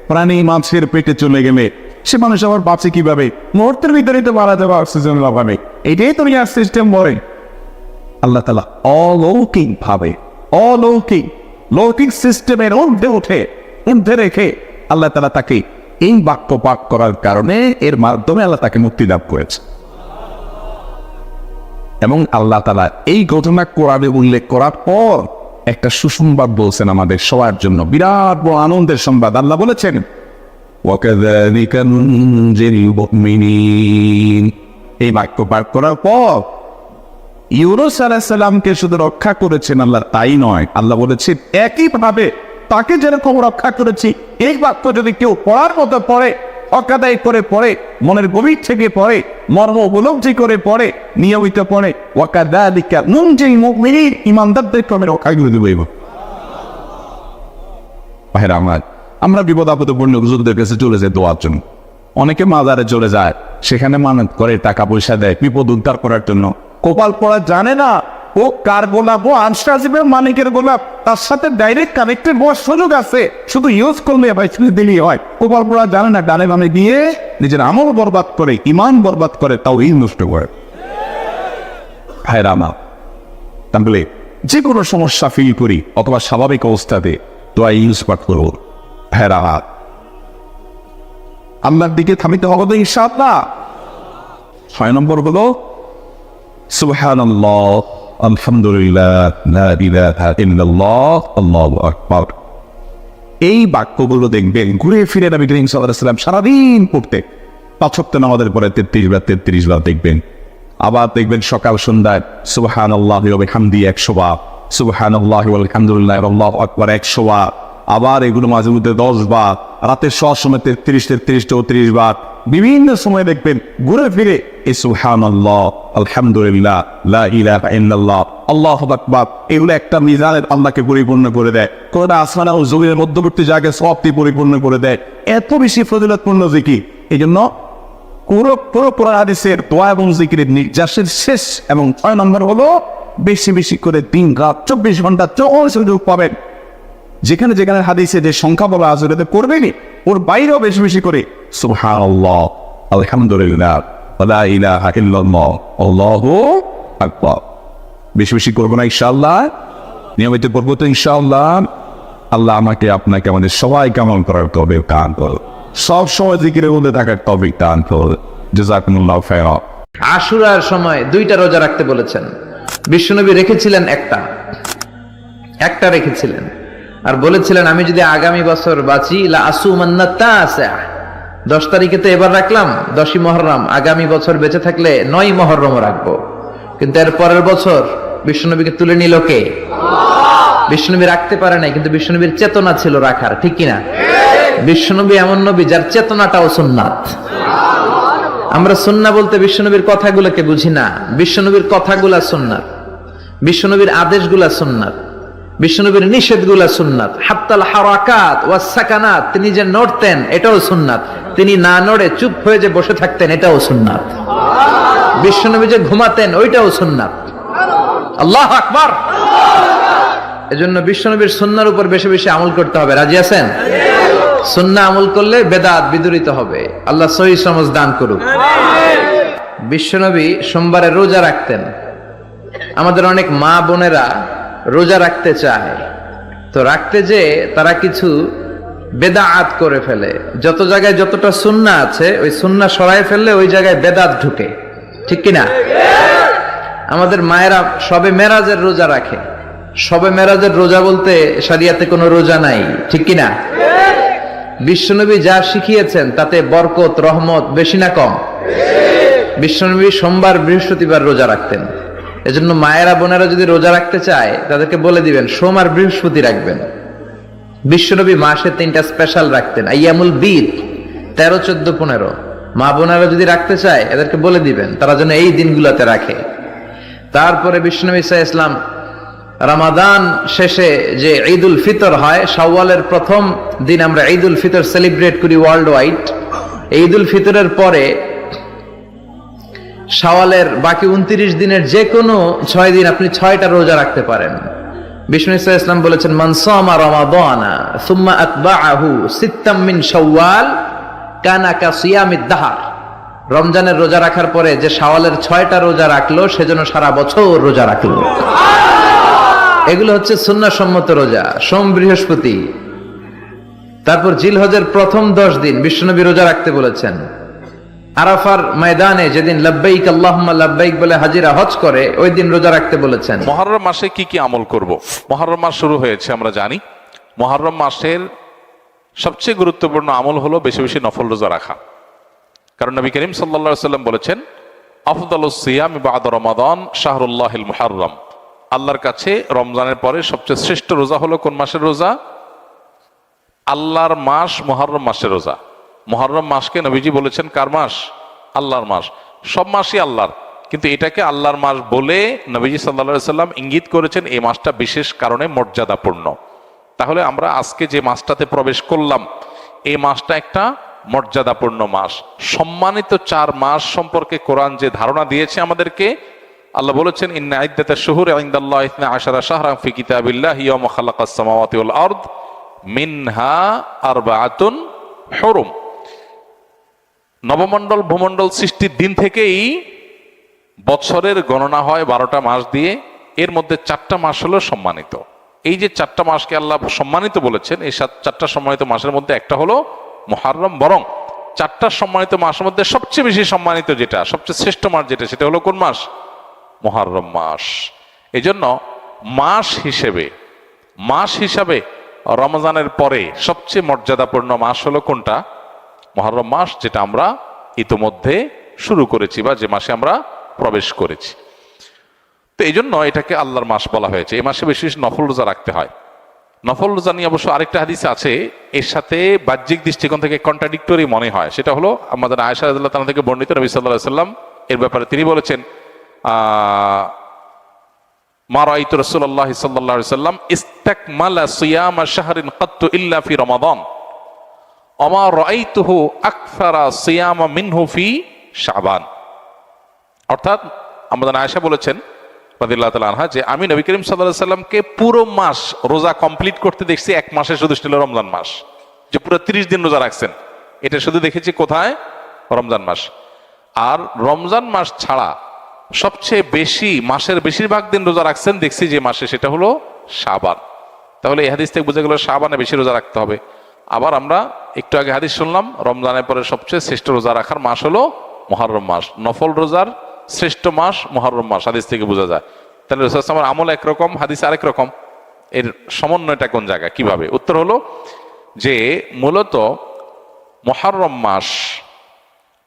C: প্রাণী মাছের পেটে চলে গেলে সে মানুষ আবার বাঁচে কিভাবে? মুহূর্তের ভিতরে তো মারা যাবে অক্সিজেন অভাবে। এটাই দুনিয়ার সিস্টেম বলে। আল্লাহ তাআলা অলৌকিক ভাবে, লৌকিক সিস্টেমের ঊর্ধ্বে রেখে আল্লাহ তাআলা তাকে এই বাক্য পাঠ করার কারণে এর মাধ্যমে আল্লাহ তাকে মুক্তি লাভ করেছে। এবং আল্লাহ তাআলা এই ঘটনা কোরআনে উল্লেখ করার পর একটা সুসংবাদ বলছেন আমাদের সবার জন্য, বিরাট বড় আনন্দের সংবাদ। আল্লাহ বলেছেন, ওয়াকাযালিকা নুনজিল মুমিনিন। এই বাক্য পাঠ করার পর ইউনূস আলাইহিস সালামকে শুধু রক্ষা করেছেন আল্লাহ তাই নয়, আল্লাহ বলেছেন একইভাবে তাকে যেরকম রক্ষা করেছি, এই বাক্য যদি কেউ পড়ার মতো পড়ে, অকাদায় করে পড়ে, মনের গভীর থেকে পড়ে, মর্ম উপলব্ধি করে পড়ে, নিয়মিত পড়ে, ওয়াকাদালিকা নুনজিল মুমিনিন, ঈমানদারদের ক্রমে রক্ষা করে দেব। ভাইরা আমার, আমরা বিপদ আপদে পূর্ণ হুজুরদের কাছে চলে যাই দোয়ার জন্য। অনেকে মাজারে চলে যায়, সেখানে মানত করে, টাকা পয়সা দেয় বিপদ উদ্ধার করার জন্য। কপাল পড়া জানে না ও কার গোলাপ, ও আনসাজিবের মালিকের গোলাপ, তার সাথে ডাইরেক্ট কানেক্টেড হওয়ার সুযোগ আছে, শুধু ইউজ করলে ভাই দিলেই হয়। কপাল পড়া জানে না, ডানে বামে গিয়ে নিজের আমল বরবাদ করে, ইমান বরবাদ করে, তাও এই নষ্ট করে। ভাইরা আমার, তাহলে যে কোনো সমস্যা ফিল করি অথবা স্বাভাবিক অবস্থাতে দোয়া ইউজ পাঠ করবো। ভাইরা আমার, আল্লাহর দিকে থামিতে হবে তো ইনশাআল্লাহ। 6 নম্বর হলো সুবহানাল্লাহ, আলহামদুলিল্লাহ, লা ইলাহা ইল্লাল্লাহ, আল্লাহু আকবার। এই বাক্যগুলো দেখবেন ঘুরে ফিরে নবী করিম সাল্লাল্লাহু আলাইহি ওয়াসাল্লাম সারাদিন পড়তে। 5 ওয়াক্ত নামাজের পরে 33 বার দেখবেন। আবার দেখবেন সকাল সন্ধ্যায় সুবহানাল্লাহি ওয়া বিহামদিহি 100 বার, সুবহানাল্লাহি ওয়া আলহামদুলিল্লাহ, আল্লাহু আকবার 100 বার। আবার এগুলো মাঝে মধ্যে 10 বার, রাতের শোয়ার সময় 33, 34 বার। বিভিন্ন সময় দেখবেন ঘুরে ফিরে এই সুবহানাল্লাহ, আলহামদুলিল্লাহ, লা ইলাহা ইল্লাল্লাহ, আল্লাহু আকবার, এগুলো একটা মিজানের আল্লাহকে পরিপূর্ণ করে দেয়। কোনটা আসমান ও জমিনের মধ্যবর্তী জায়গায় সবটি পরিপূর্ণ করে দেয়। এত বেশি ফজিলতপূর্ণ জিকির। এই জন্য পুরো কোরআন হাদিসের দোয়া এবং জিকিরের নির্যাসের শেষ এবং 6 নম্বর হলো বেশি বেশি করে দিন রাত 24 ঘন্টা সুযোগ পাবেন। যেখানে যেখানে হাদিসে যে সংখ্যা বলা আছে ওটাতে করবেনই, ওর বাইরেও বেশি বেশি করে সুবহানাল্লাহ, আলহামদুলিল্লাহ, লা ইলাহা ইল্লাল্লাহ, আল্লাহু আকবার বেশি বেশি করবো না ইনশাআল্লাহ? নিয়মিত করবো তো ইনশাআল্লাহ? আল্লাহ আমাকে আপনাকে আমাদের সবাইকে আমল করার তৌফিক দান করুন, সব সময় জিকিরের মধ্যে থাকার তৌফিক দান করুন। জাযাকুমুল্লাহু খায়রা।
A: আশুরার সময় 2টা রোজা রাখতে বলেছেন, বিশ্বনবী রেখেছিলেন একটা রেখেছিলেন, আর বলেছিলেন আমি যদি আগামী বছর বাঁচি লা আসুমান্না তাসা, 10 তারিখে তো এবার রাখলাম 10ই মুহররম, আগামী বছর বেঁচে থাকলে 9ই মুহররমও রাখবো। কিন্তু এর পরের বছর বিশ্বনবীকে তুলে নিল কে? বিশ্বনবী রাখতে পারে নাই, কিন্তু বিশ্বনবীর চেতনা ছিল রাখার, ঠিক কিনা? বিশ্বনবী এমন নবী যার চেতনাটাও সুন্নাত। আমরা সুন্নাহ বলতে বিশ্বনবীর কথাগুলোকে বুঝি না, বিশ্বনবীর কথাগুলা সুন্নাত, বিশ্বনবীর আদেশগুলা সুন্নাত, বিশ্বনবীর নিষেধগুলা সুন্নাত। হাত্তাল হারাকাত ওয়াস সাকানাত, তিনি যে নড়তেন এটাও সুন্নাত, তিনি না নড়ে চুপ হয়ে যে বসে থাকতেন এটাও সুন্নাত, বিশ্বনবী যে ঘুমাতেন ওইটাও সুন্নাত। আল্লাহু আকবার। এজন্য বিশ্বনবীর সুন্নাহর উপর বেশি বেশি আমল করতে হবে। রাজি আছেন? সুন্নাহ আমল করলে বেদাত বিদুরিত হবে। আল্লাহ সহিহ সমঝ দান করুক। বিশ্বনবী সোমবারে রোজা রাখতেন। আমাদের অনেক মা বোনেরা রোজা রাখতে চায়, তো রাখতে যে তারা কিছু বেদাত করে ফেলে। যত জায়গায় যতটা সুন্নাহ আছে ওই সুন্নাহ সরায় ফেললে ওই জায়গায় বেদাত ঢুকে, ঠিক কিনা? আমাদের মায়েরা শবে মেরাজের রোজা রাখে। শবে মেরাজের রোজা বলতে শরিয়াতে কোনো রোজা নাই, ঠিক কিনা? বিশ্বনবী যা শিখিয়েছেন তাতে বরকত রহমত বেশি না কম? বিশ্বনবী সোমবার বৃহস্পতিবার রোজা রাখতেন। এজন্য মায়েরা বোনেরা যদি রোজা রাখতে চায় তাদেরকে বলে দিবেন সোম আর বৃহস্পতি রাখবেন। বিশ্বনবী মাসে 3টা স্পেশাল রাখতেন, আইয়ামুল বীদ 13, 14, 15। মা বোনেরা যদি রাখতে চায় এদেরকে বলে দিবেন তারা যেন এই দিনগুলোতে রাখে। তারপরে বিশ্বনবী সাল্লাল্লাহু আলাইহি ওয়াসাল্লাম রমাদান শেষে যে ঈদুল ফিতর হয়, শাওয়ালের প্রথম দিন আমরা ঈদুল ফিতর সেলিব্রেট করি ওয়ার্ল্ড ওয়াইড। ঈদুল ফিতরের পরে শাওয়ালের বাকি 29 দিনের যে কোনো 6 দিন আপনি 6টা রোজা রাখতে পারেন। বিষ্ণু সাল্লাল্লাহু আলাইহি ওয়াসাল্লাম বলেছেন মান সামা রমাদানা সুম্মা আতবাআহু সিত্তাম মিন শাওয়াল কানা কাসিয়ামিদ দাহর। রমজানের রোজা রাখার পরে যে শাওয়ালের 6টা রোজা রাখলো সেজন্য সারা বছর রোজা রাখলো। এগুলো হচ্ছে সুন্নাহ সম্মত রোজা, সোম বৃহস্পতি। তারপর জিলহজের প্রথম 10 দিন বিশ্বনবী রোজা রাখতে বলেছেন। আরাফার ময়দানে যেদিন লাব্বাইক আল্লাহুম্মা লাব্বাইক বলে হাজিরা হজ করে ওই দিন রোজা রাখতে বলেছেন।
D: মুহররম মাসে কি কি আমল করব? মুহররম মাস শুরু হয়েছে আমরা জানি। মুহররম মাসের সবচেয়ে গুরুত্বপূর্ণ আমল হলো বেশি বেশি নফল রোজা রাখা। কারণ নবী করিম সাল্লাল্লাহু আলাইহি ওয়াসাল্লাম বলেছেন আফদালুস সিয়াম বা'দা রমাদান শাহরুল্লাহিল মুহাররম। আল্লাহর কাছে রমজানের পরে সবচেয়ে শ্রেষ্ঠ রোজা হলো কোন মাসের রোজা? আল্লাহর মাস মুহররম মাসের রোজা। মুহররম মাসকে নবীজি বলেছেন কার মাস? আল্লাহর মাস। সব মাসই আল্লাহর, কিন্তু এটাকে আল্লাহর মাস বলে নবীজি সাল্লাল্লাহু আলাইহি সাল্লাম ইঙ্গিত করেছেন এই মাসটা বিশেষ কারণে মর্যাদাপূর্ণ। তাহলে আমরা আজকে যে মাসটাতে প্রবেশ করলাম, এই মাসটা একটা মর্যাদাপূর্ণ মাস। সম্মানিত 4 মাস সম্পর্কে কোরআন যে ধারণা দিয়েছে আমাদেরকে, আল্লাহ বলেছেন ইন্না ইদ্দাতাশ শুহুরি ইনদাল্লাহি 12 শাহরান ফি কিতাবিল্লাহি ইয়াওমা খালাকাস সামাওয়াতি ওয়াল আরদ মিনহা আরবাআতুন হুরুম। নবমণ্ডল ভূমণ্ডল সৃষ্টির দিন থেকেই বছরের গণনা হয় 12টা মাস দিয়ে। এর মধ্যে 4টা মাস হলো সম্মানিত। এই যে 4টা মাসকে আল্লাহ সম্মানিত বলেছেন, এই 4টা সম্মানিত মাসের মধ্যে একটা হলো মুহররম। বরং 4টা সম্মানিত মাসের মধ্যে সবচেয়ে বেশি সম্মানিত যেটা, সবচেয়ে শ্রেষ্ঠ মাস যেটা, সেটা হলো কোন মাস? মুহররম মাস। এই জন্য মাস হিসাবে রমজানের পরে সবচেয়ে মর্যাদাপূর্ণ মাস হলো কোনটা? মুহররম মাস, যেটা আমরা ইতোমধ্যে শুরু করেছি বা যে মাসে আমরা প্রবেশ করেছি। তো এই জন্য এটাকে আল্লাহর মাস বলা হয়েছে। এই মাসে বেশি বেশি নফল রোজা রাখতে হয়। নফল রোজা নিয়ে অবশ্য আরেকটা হাদিস আছে, এর সাথে বাহ্যিক দৃষ্টিকোণ থেকে কন্ট্রাডিক্টরি মনে হয়। সেটা হলো আমাদের আয়েশা রাদিয়াল্লাহু তাআলা থেকে বর্ণিত, নবী সাল্লাল্লাহু আলাইহি সাল্লাম এর ব্যাপারে তিনি বলেছেন মা রাআইতু রাসূলুল্লাহ সাল্লাল্লাহু আলাইহি সাল্লাম ইস্তাকমালা সিয়ামা শাহরিন কাত্তু ইল্লা ফি রমাদান ওয়া মা রাআইতুহু আকসারা সিয়ামা মিনহু ফি শাবান। অর্থাৎ আমাদের আয়েশা বলেছেন রাদিয়াল্লাহু তাআলা আনহা যে আমি নবী করিম সাল্লাল্লাহু আলাইহি সাল্লামকে পুরো মাস রোজা কমপ্লিট করতে দেখছি এক মাসে, শুধু ছিল রমজান মাস, যে পুরো 30 দিন রোজা রাখছেন। এটা শুধু দেখেছি কোথায়? রমজান মাস। আর রমজান মাস ছাড়া সবচেয়ে বেশি মাসের বেশিরভাগ দিন রোজা রাখছেন দেখছি যে মাসে, সেটা হলো শাবান। তাহলে এই হাদিস থেকে বোঝা গেল শাবানে বেশি রোজা রাখতে হবে। আবার আমরা একটু আগে হাদিস শুনলাম, রমজানের পরে সবচেয়ে শ্রেষ্ঠ রোজা রাখার মাস হলো মুহররম মাস। নফল রোজার শ্রেষ্ঠ মাস মুহররম মাস, হাদিস থেকে বোঝা যায়। তাহলে রাসূল সাল্লাল্লাহু আলাইহি ওয়াসাল্লামের আমল একরকম, হাদিস আরেক রকম। এর সমন্বয়টা কোন জায়গায়, কিভাবে? উত্তর হলো যে মূলত মুহররম মাস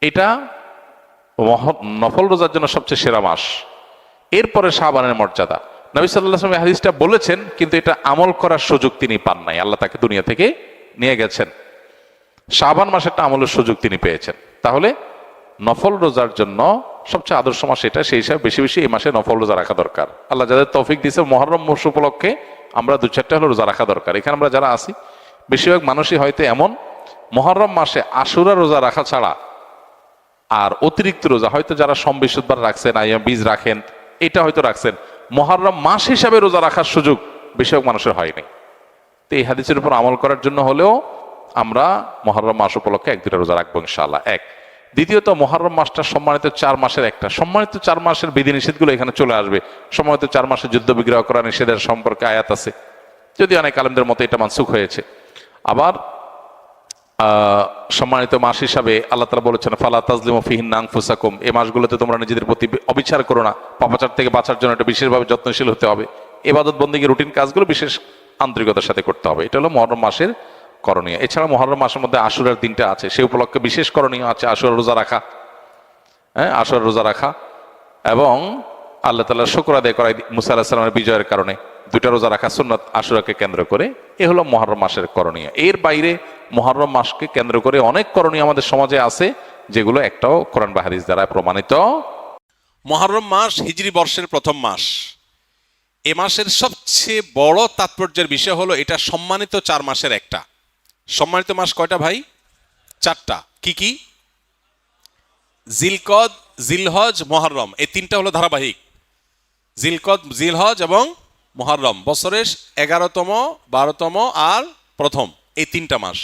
D: এটা নফল রোজার জন্য সবচেয়ে সেরা মাস। এরপরে শাবানের মর্যাদা। নবী সাল্লাল্লাহু আলাইহি ওয়াসাল্লাম হাদিসটা বলেছেন, কিন্তু এটা আমল করার সুযোগ তিনি পান নাই, আল্লাহ তাকে দুনিয়া থেকে নিয়ে গেছেন। শাবান মাসেরটা আমলের সুযোগ তিনি পেয়েছেন। তাহলে নফল রোজার জন্য সবচেয়ে আদর্শ মাস এটা, সেই হিসাবে বেশি বেশি এই মাসে নফল রোজা রাখা দরকার। আল্লাহ যাদের তৌফিক দিয়েছে মুহররম মাস উপলক্ষে আমরা 2-4টা হলো রোজা রাখা দরকার। এখানে আমরা যারা আছি বেশিরভাগ মানুষই হয়তো এমন, মুহররম মাসে আশুরা রোজা রাখা ছাড়া আর অতিরিক্ত রোজা হয়তো যারা সোম বৃহস্পতিবার রাখছেন, আইয়াম বীজ রাখেন, এটা হয়তো রাখছেন, মুহররম মাস হিসাবে রোজা রাখার সুযোগ বেশিরভাগ মানুষের হয়নি। তো এই হাদিসের উপর আমল করার জন্য হলেও আমরা মুহররম মাস উপলক্ষে 1-2টা রোজা রাখবো ইনশাআল্লাহ। এক। দ্বিতীয়ত, মুহররম মাসটা সম্মানিত 4 মাসের একটা। সম্মানিত 4 মাসের বিধিনিষেধগুলো এখানে চলে আসবে। সম্মানিত 4 মাসে যুদ্ধ বিগ্রহ করা নিষেধের সম্পর্কে আয়াত আছে, যদি অনেক আলেমদের মতে এটা মানসুখ হয়েছে। আবার সম্মানিত মাস হিসাবে আল্লাহ তাআলা বলেছেন ফালা তাজলিমু ফিহিন্না আনফুসাকুম, এই মাসগুলোতে তোমরা নিজেদের প্রতি অবিচার করো না। পাপাচার থেকে বাঁচার জন্য এটা বিশেষভাবে যত্নশীল হতে হবে। ইবাদত বন্দেগী রুটিন কাজগুলো বিশেষ আন্তরিকতার সাথে করতে হবে। এটা হলো মুহররম মাসের করণীয়। এছাড়া মুহররম মাসের মধ্যে আশুরার দিনটা আছে, সেই উপলক্ষে বিশেষ করণীয় আছে আশুরা রোজা রাখা। আশুরা রোজা রাখা এবং আল্লাহ তাআলার শুকর আদায় করা মুসা আলাইহিস সালামের বিজয়ের কারণে 2টা রোজা রাখা সুন্নাত আশুরাকে কেন্দ্র করে। এ হলো মুহররম মাসের করণীয়। এর বাইরে মুহররম মাসকে কেন্দ্র করে অনেক করণীয় আমাদের সমাজে আছে, যেগুলো একটাও কোরআন বা হাদিস দ্বারা প্রমাণিত।
E: মুহররম মাস হিজরি বর্ষের প্রথম মাস। এ মাসের সবচেয়ে বড় তাৎপর্যের বিষয় হলো এটা সম্মানিত 4 মাসের একটা। সম্মানিত মাস কয়টা ভাই? 4টা। কি কি? জিলকদ, জিলহজ, মুহররম, এই 3টা হলো ধারাবাহিক। জিলকদ, জিলহজ এবং মুহররম বছরের 11তম, 12তম আর প্রথম, এই 3টা মাস।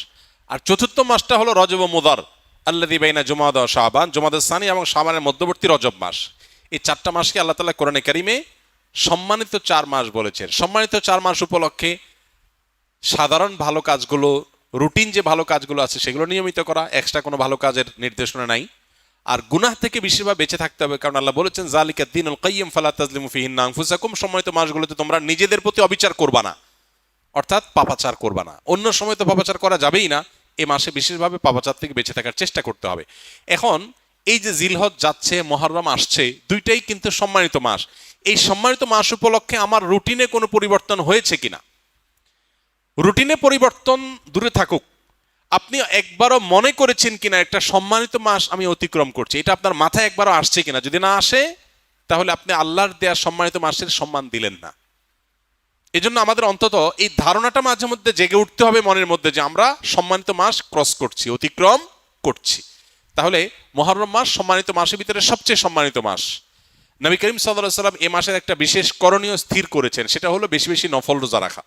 E: আর চতুর্থ মাসটা হলো রজব ও মুদার, আল্লাযী বাইনা জুমাদা ও শাবান, জুমাদাস সানি এবং শাবানের মধ্যবর্তী রজব মাস। এই 4টা মাসকে আল্লাহ তাআলা কোরআনে কারিমে সম্মানিত 4 মাস বলেছেন। সম্মানিত 4 মাস উপলক্ষে সাধারণ ভালো কাজগুলো, রুটিন যে ভালো কাজগুলো আছে সেগুলো নিয়মিত করা, এক্সট্রা কোনো ভালো কাজের নির্দেশনা নাই। আর গুনাহ থেকে বেশিরভাগ বেঁচে থাকতে হবে, কারণ আল্লাহ বলেছেন যালিকা দ্বীনুল কাইয়্যিম ফালা তাজলিমু ফিহিন্না আনফুসাকুম। সম্মানিত মাসগুলোতে তোমরা নিজেদের প্রতি অবিচার করবা না, অর্থাৎ পাপাচার করবা না। অন্য সময় তো পাপাচার করা যাবেই না, এই মাসে বিশেষভাবে পাপাচার থেকে বেঁচে থাকার চেষ্টা করতে হবে। এখন এই যে জিলহজ যাচ্ছে, মুহররম আসছে, 2টাই কিন্তু সম্মানিত মাস। এই সম্মানিত মাস উপলক্ষে আমার রুটিনে কোনো পরিবর্তন হয়েছে কিনা, রুটিনে পরিবর্তন দূরে থাকুক, আপনি একবারও মনে করেছেন কিনা একটা সম্মানিত মাস আমি অতিক্রম করছি, এটা আপনার মাথায় একবারও আসছে কিনা? যদি না আসে তাহলে আপনি আল্লাহর দেয়া সম্মানিত মাসের সম্মান দিলেন না। এই জন্য আমাদের অন্তত এই ধারণাটা মাঝে মধ্যে জেগে উঠতে হবে মনের মধ্যে যে আমরা সম্মানিত মাস ক্রস করছি, অতিক্রম করছি। তাহলে মুহররম মাস সম্মানিত মাসের ভিতরে সবচেয়ে সম্মানিত মাস। নবী করিম সাল্লাল্লাহু আলাইহি সাল্লাম এই মাসের একটা বিশেষ করণীয় স্থির করেছেন, সেটা হলো বেশি বেশি নফল রোজা রাখা।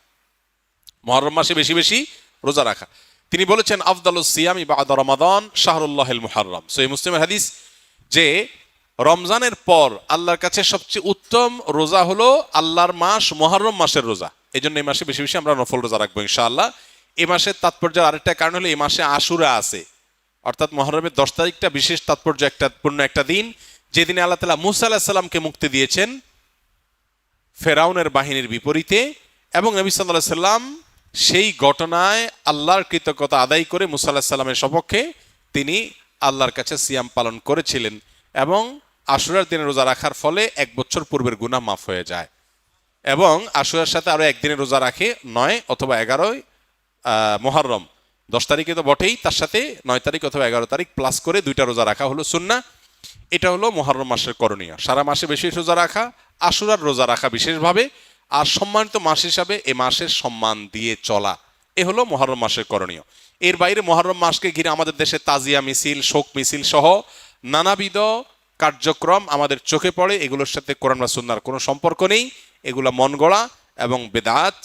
E: মুহররম মাসে বেশি বেশি রোজা রাখা। তিনি বলেছেন আফদালুস সিয়ামি বা'দা রমাদান শাহরুল্লাহিল মুহাররম, সহিহ মুসলিমের হাদিস, যে রমজানের পর আল্লাহর কাছে সবচেয়ে উত্তম রোজা হলো আল্লাহর মাস মুহররম মাসের রোজা। এই জন্য এই মাসে বেশি বেশি আমরা নফল রোজা রাখবো ইনশাআল্লাহ। এই মাসের তাৎপর্যের আরেকটা কারণ হলো এই মাসে আশুরা আছে, অর্থাৎ মুহররমের 10 তারিখটা বিশেষ তাৎপর্য পূর্ণ একটা দিন, যেদিনে আল্লাহ তাআলা মূসা আলাইহিস সালামকে মুক্তি দিয়েছেন ফেরাউনের বাহিনীর বিপরীতে, এবং নবী সাল্লাল্লাহু আলাইহি সাল্লাম সেই ঘটনায় আল্লাহর কৃতজ্ঞতা আদায় করে মূসা আলাইহিস সালামের সপক্ষে তিনি আল্লাহর কাছে সিয়াম পালন করেছিলেন, এবং আশুরার দিনে রোজা রাখার ফলে 1 বছর পূর্বের গুনাহ মাফ হয়ে যায়। এবং আশুরার সাথে আরো একদিনে রোজা রাখে 9 অথবা 11 মুহররম, 10 তারিখে তো বটেই, তার সাথে 9 তারিখ অথবা 11 তারিখ প্লাস করে 2টা রোজা রাখা হলো সুন্নাহ। এটা হলো মুহররম মাসের করণীয়, সারা মাসে বেশি রোজা রাখা, আশুরার রোজা রাখা বিশেষভাবে, আর সম্মানিত মাস হিসাবে এ মাসের সম্মান দিয়ে চলা, এ হলো মুহররম মাসের করণীয়। এর বাইরে মুহররম মাসকে ঘিরে আমাদের দেশে তাজিয়া মিছিল, শোক মিছিল সহ নানাবিধ কার্যক্রম আমাদের চোখে পড়ে, এগুলোর সাথে কোরআন বা সুন্নাহর কোনো সম্পর্ক নেই, এগুলো মন গড়া এবং বেদাত।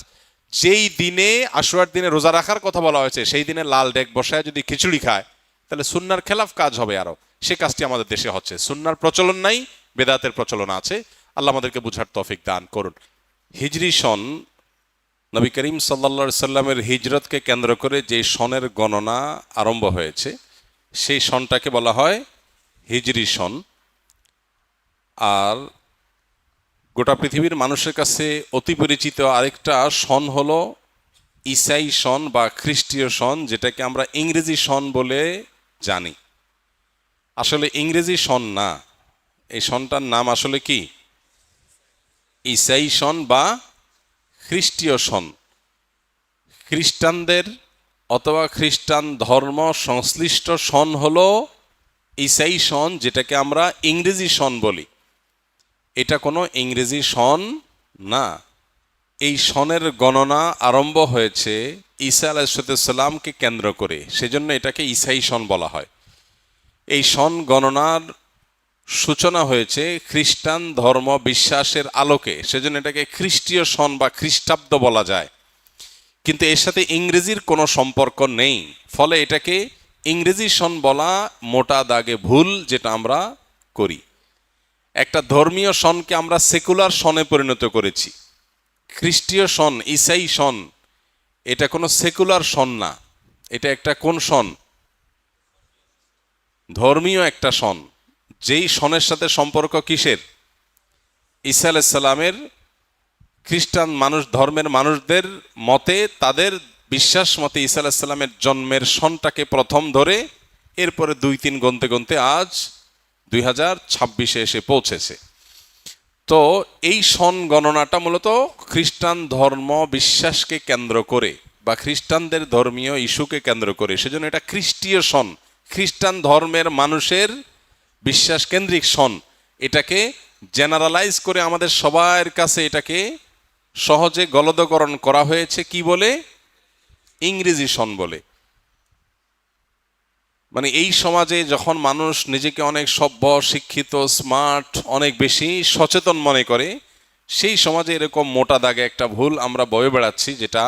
E: যেই দিনে আশুরার দিনে রোজা রাখার কথা বলা হয়েছে সেই দিনে লাল ডেক বসায় যদি খিচুড়ি খায় তাহলে সুন্নাহর খেলাফ কাজ হবে, আরো সে কাজটি আমাদের দেশে হচ্ছে। সুন্নাহর প্রচলন নাই, বেদাতের প্রচলন আছে। আল্লাহ আমাদেরকে বুঝার তৌফিক দান করুন। হিজরি সন, নবী করিম সাল্লাল্লাহু আলাইহি সাল্লামের হিজরতকে কেন্দ্র করে যে সনের গণনা আরম্ভ হয়েছে সেই সনটাকে বলা হয় হিজরি সন। আর গোটা পৃথিবীর মানুষের কাছে অতি পরিচিত আরেকটা সন হলো ঈসাই সন বা খ্রিস্টীয় সন, যেটাকে আমরা ইংরেজি সন বলে জানি। আসলে ইংরেজি সন না, এই সনটার নাম আসলে কি? ঈসাই সন বা খ্রিস্টীয় সন। খ্রিস্টানদের অথবা খ্রিস্টান ধর্ম সংশ্লিষ্ট সন হলো ঈসাই সন, যেটাকে আমরা ইংরেজি সন বলি। এটা কোনো ইংরেজি সন না। এই সনের গণনা আরম্ভ হয়েছে ঈসা আলাইহিস সালামকে কেন্দ্র করে, সেজন্য এটাকে ঈসাই সন বলা হয়। এই সন গণনার সূচনা হয়েছে খ্রিস্টান ধর্ম বিশ্বাসের আলোকে, সেজন্য এটাকে খ্রিস্টীয় সন বা খ্রিস্টাব্দ বলা যায়। কিন্তু এর সাথে ইংরেজির কোনো সম্পর্ক নেই, ফলে এটাকে ইংরেজি সন বলা মোটা দাগে ভুল, যেটা আমরা করি। একটা ধর্মীয় সনকে আমরা সেকুলার সনে পরিণত করেছি। খ্রিস্টীয় সন, ঈসাই সন, এটা কোনো সেকুলার সন না, এটা একটা কোন সন? ধর্মীয় একটা সন। যেই সনের সাথে সম্পর্ক কিসের? ঈসা আলাইহিস সালামের। খ্রিস্টান মানুষ ধর্মের মানুষদের মতে, তাদের বিশ্বাস মতে ঈসা আলাইহিস সালামের জন্মের সনটাকে প্রথম ধরে এরপরে 2-3 গুনতে গুনতে আজ 2026 এসে পৌঁছেছে। তো এই সন গণনাটা মূলত খ্রিস্টান ধর্ম বিশ্বাসকে কেন্দ্র করে বা খ্রিস্টানদের ধর্মীয় ইস্যুকে কেন্দ্র করে, সেজন্য এটা খ্রিস্টীয় সন, খ্রিস্টান ধর্মের মানুষের বিশ্বাস কেন্দ্রিক সন। এটাকে জেনারেলাইজ করে আমাদের সবার কাছে এটাকে সহজে গলদকরণ করা হয়েছে কি বলে? ইংরেজি সন বলে। মানে এই সমাজে যখন মানুষ নিজেকে অনেক সভ্য, শিক্ষিত, স্মার্ট, অনেক বেশি সচেতন মনে করে, সেই সমাজে এরকম মোটা দাগে একটা ভুল আমরা বয়ে বেড়াচ্ছি, যেটা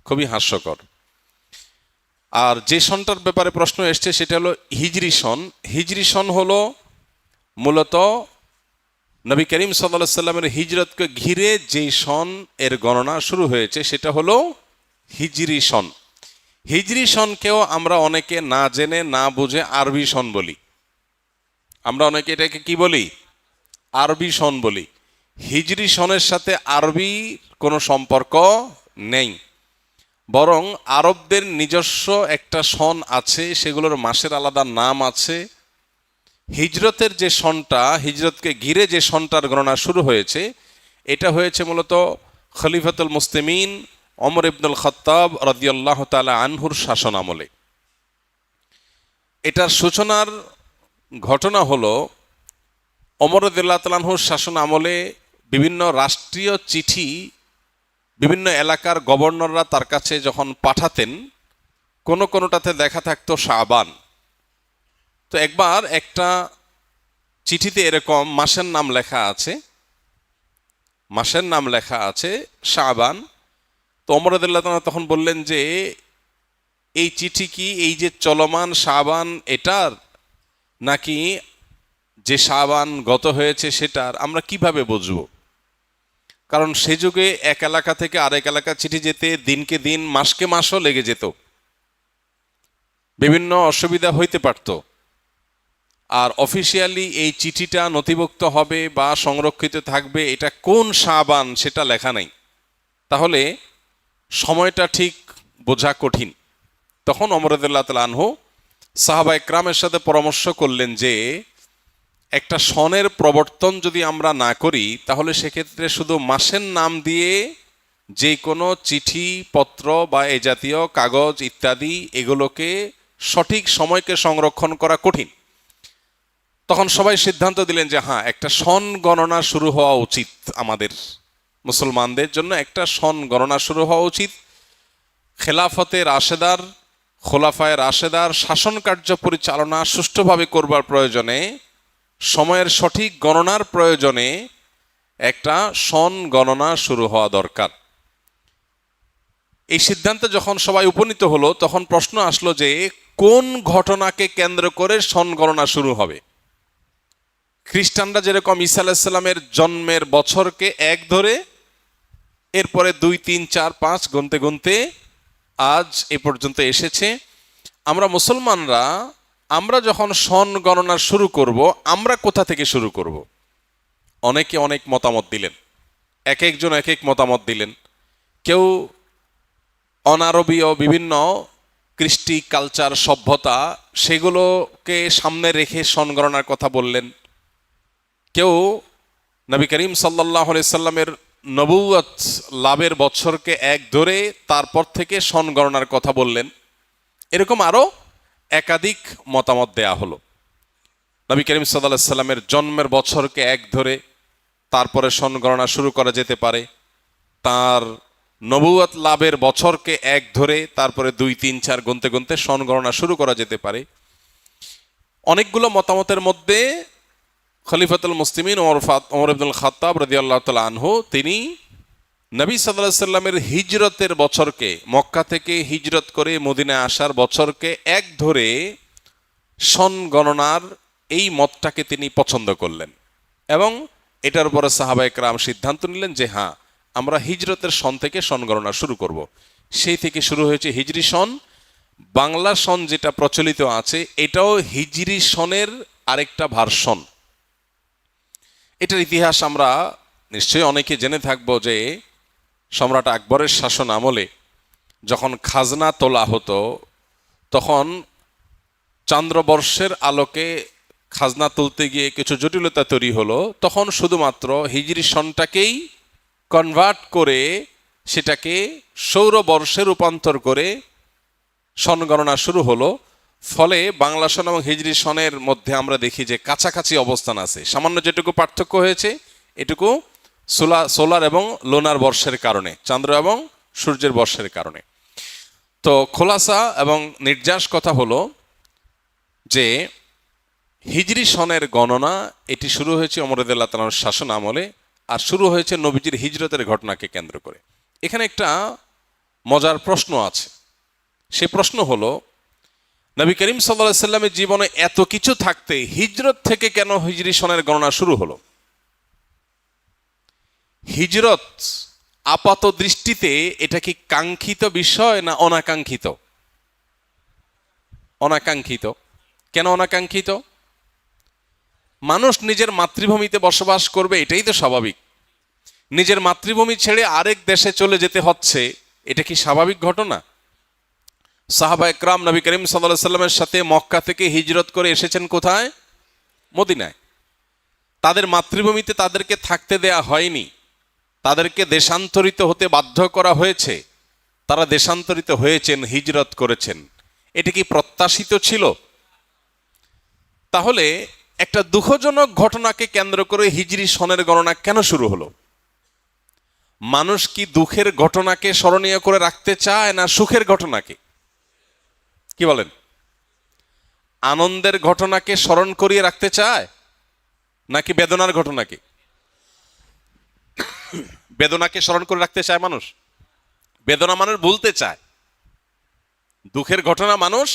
E: খুবই হাস্যকর। আর যে সনটার ব্যাপারে প্রশ্ন এসছে সেটা হলো হিজরি সন। হিজরি সন হলো মূলত নবী করিম সাল্লাল্লাহু আলাইহি সাল্লামের হিজরতকে ঘিরে যেই সন এর গণনা শুরু হয়েছে সেটা হলো হিজরি সন। হিজরি সনকেও আমরা অনেকে না জেনে না বুঝে আরবি সন বলি। আমরা অনেকে এটাকে কি বলি? আরবি সন বলি। হিজরি সনের সাথে আরবি কোনো সম্পর্ক নেই, বরং আরবদের নিজস্ব একটা সন আছে, সেগুলোর মাসের আলাদা নাম আছে। হিজরতের যে সনটা, হিজরতকে ঘিরে যে সনটার গণনা শুরু হয়েছে, এটা হয়েছে মূলত খলিফাতুল মুসলিমিন ওমর ইবনুল খাত্তাব রাদিয়াল্লাহু তাআলা আনহুর শাসন আমলে। এটার সূচনার ঘটনা হলো ওমর রাদিয়াল্লাহু তাআলা আনহুর শাসন আমলে বিভিন্ন রাষ্ট্রীয় চিঠি বিভিন্ন এলাকার গভর্নররা তার কাছে যখন পাঠাতেন, কোনোটাতে দেখা থাকতো শাবান। তো একবার একটা চিঠিতে এরকম মাসের নাম লেখা আছে শাবান। তো ওমর রাদিয়াল্লাহু তাআলা তখন বললেন যে এই চিঠি কি এই যে চলমান শাবান এটার, নাকি যে শাবান গত হয়েছে সেটার? আমরা কিভাবে বুঝবো? কারণ সে যুগে এক এলাকা থেকে আরেক এলাকা চিঠি যেতে দিনকে দিন মাসকে মাসও লেগে যেত, বিভিন্ন অসুবিধা হইতে পারত। আর অফিসিয়ালি এই চিঠিটা নথিভুক্ত হবে বা সংরক্ষিত থাকবে এটা কোন শাবান সেটা লেখা নাই, তাহলে সময়টা ঠিক বোঝা কঠিন। তখন ওমর রাদিয়াল্লাহু তাআলা আনহু সাহাবা ইকরামের সাথে পরামর্শ করলেন যে একটা সনের প্রবর্তন যদি আমরা না করি, তাহলে সেক্ষেত্রে শুধু মাসের নাম দিয়ে যে কোনো চিঠি পত্র বা এ জাতীয় কাগজ ইত্যাদি এগুলোকে সঠিক সময়কে সংরক্ষণ করা কঠিন। তখন সবাই সিদ্ধান্ত দিলেন যে হ্যাঁ, একটা সন গণনা শুরু হওয়া উচিত, আমাদের মুসলমানদের জন্য একটা সন গণনা শুরু হওয়া উচিত। খোলাফায়ে রাশেদার শাসন কার্য পরিচালনা সুষ্ঠুভাবে করবার প্রয়োজনে, সময়ের সঠিক গণনার প্রয়োজনে একটা সন গণনা শুরু হওয়া দরকার। এই সিদ্ধান্তে যখন সবাই উপনীত হলো, তখন প্রশ্ন আসলো যে কোন ঘটনাকে কেন্দ্র করে সন গণনা শুরু হবে। খ্রিস্টানরা যেরকম ঈসা আলাইহিস সালামের জন্মের বছরকে 1 ধরে, এরপরে 2, 3, 4, 5 গুনতে গুনতে আজ এ পর্যন্ত এসেছে। আমরা মুসলমানরা আমরা যখন সন গণনা শুরু করব, আমরা কোথা থেকে শুরু করব? অনেকে অনেক মতামত দিলেন, এক একজন এক এক মতামত দিলেন। কেউ অনারবীয় বিভিন্ন কৃষ্টি কালচার সভ্যতা সেগুলোকে সামনে রেখে সন গণনার কথা বললেন। কেউ নবী করিম সাল্লাল্লাহু আলাইহি সাল্লামের নবুয়ত লাভের বছরকে 1 ধরে তারপর থেকে সন গণনার কথা বললেন। এরকম আরো একাধিক মতামত দেয়া হলো। নবী করিম সাল্লাল্লাহু আলাইহি সাল্লামের জন্মের বছরকে 1 ধরে তারপরে সন গণনা শুরু করা যেতে পারে। তার নবুয়ত লাভের বছরকে 1 ধরে তারপরে 2, 3, 4 গুনতে গুনতে সন গণনা শুরু করা যেতে পারে। অনেকগুলো মতামতের মধ্যে খলিফাতুল মুসলিমিন ওমর ইবনুল খাত্তাব রাদিয়াল্লাহু তাআলা আনহু তিনি নবী সাল্লাল্লাহু আলাইহি সাল্লামের হিজরতের বছরকে, মক্কা থেকে হিজরত করে মদিনায় আসার বছরকে 1 ধরে সন গণনার এই মতটাকে তিনি পছন্দ করলেন এবং এটার উপরে সাহাবায়ে কেরাম সিদ্ধান্ত নিলেন যে হ্যাঁ, আমরা হিজরতের সন থেকে সন গণনা শুরু করব। সেই থেকে শুরু হয়েছে হিজরি সন। বাংলা সন যেটা প্রচলিত আছে এটাও হিজরি সনের আরেকটা ভার্সন। এটার ইতিহাস আমরা নিশ্চয়ই অনেকে জেনে থাকবো যে সম্রাট আকবরের শাসন আমলে যখন খাজনা তোলা হতো, তখন চান্দ্রবর্ষের আলোকে খাজনা তুলতে গিয়ে কিছু জটিলতা তৈরি হলো। তখন শুধুমাত্র হিজরি সনটাকেই কনভার্ট করে সেটাকে সৌরবর্ষে রূপান্তর করে সন গণনা শুরু হলো। ফলে বাংলা সন এবং হিজরি সনের মধ্যে আমরা দেখি যে কাছাকাছি অবস্থান আছে। সামান্য যেটুকু পার্থক্য হয়েছে এটুকু সোলার এবং লোনার বর্ষের কারণে, চন্দ্র এবং সূর্যের বর্ষের কারণে। তো খোলাসা এবং নির্যাস কথা হলো যে হিজরি সনের গণনা এটি শুরু হয়েছে ওমর রাদিয়াল্লাহু তাআলার শাসন আমলে, আর শুরু হয়েছে নবীজির হিজরতের ঘটনাকে কেন্দ্র করে। এখানে একটা মজার প্রশ্ন আছে। সে প্রশ্ন হলো, নবী করিম সাল্লাল্লাহু আলাইহি সাল্লামের জীবনে এত কিছু থাকতে হিজরত থেকে কেন হিজরি সনের গণনা শুরু হলো? হিজরত আপাত দৃষ্টিতে এটা কি কাঙ্ক্ষিত বিষয় না অনাকাঙ্ক্ষিত? অনাকাঙ্ক্ষিত। কেন অনাকাঙ্ক্ষিত? মানুষ নিজের মাতৃভূমিতে বসবাস করবে, এটাই তো স্বাভাবিক। নিজের মাতৃভূমি ছেড়ে আরেক দেশে চলে যেতে হচ্ছে, এটা কি স্বাভাবিক ঘটনা? সাহাবায়ে কেরাম নবী করিম সাল্লাল্লাহু আলাইহি সাল্লামের সাথে মক্কা থেকে হিজরত করে এসেছেন কোথায়? মদিনায়। তাদের মাতৃভূমিতে তাদেরকে থাকতে দেয়া হয়নি, তাদেরকে দেশান্তরিত হতে বাধ্য করা হয়েছে। তারা দেশান্তরিত হয়েছেন, হিজরত করেছেন, এটা কি প্রত্যাশিত ছিল? তাহলে একটা দুঃখজনক ঘটনাকে কেন্দ্র করে হিজরি সনের গণনা কেন শুরু হলো? মানুষ কি দুঃখের ঘটনাকে স্মরণীয় করে রাখতে চায় না সুখের ঘটনাকে? কি বলেন? আনন্দের ঘটনাকে স্মরণ করিয়ে রাখতে চায় নাকি বেদনার ঘটনাকে? বেদনাকে স্মরণ করে রাখতে চায় মানুষ। বেদনা মানুষ ভুলতে চায়, দুঃখের ঘটনা মানুষ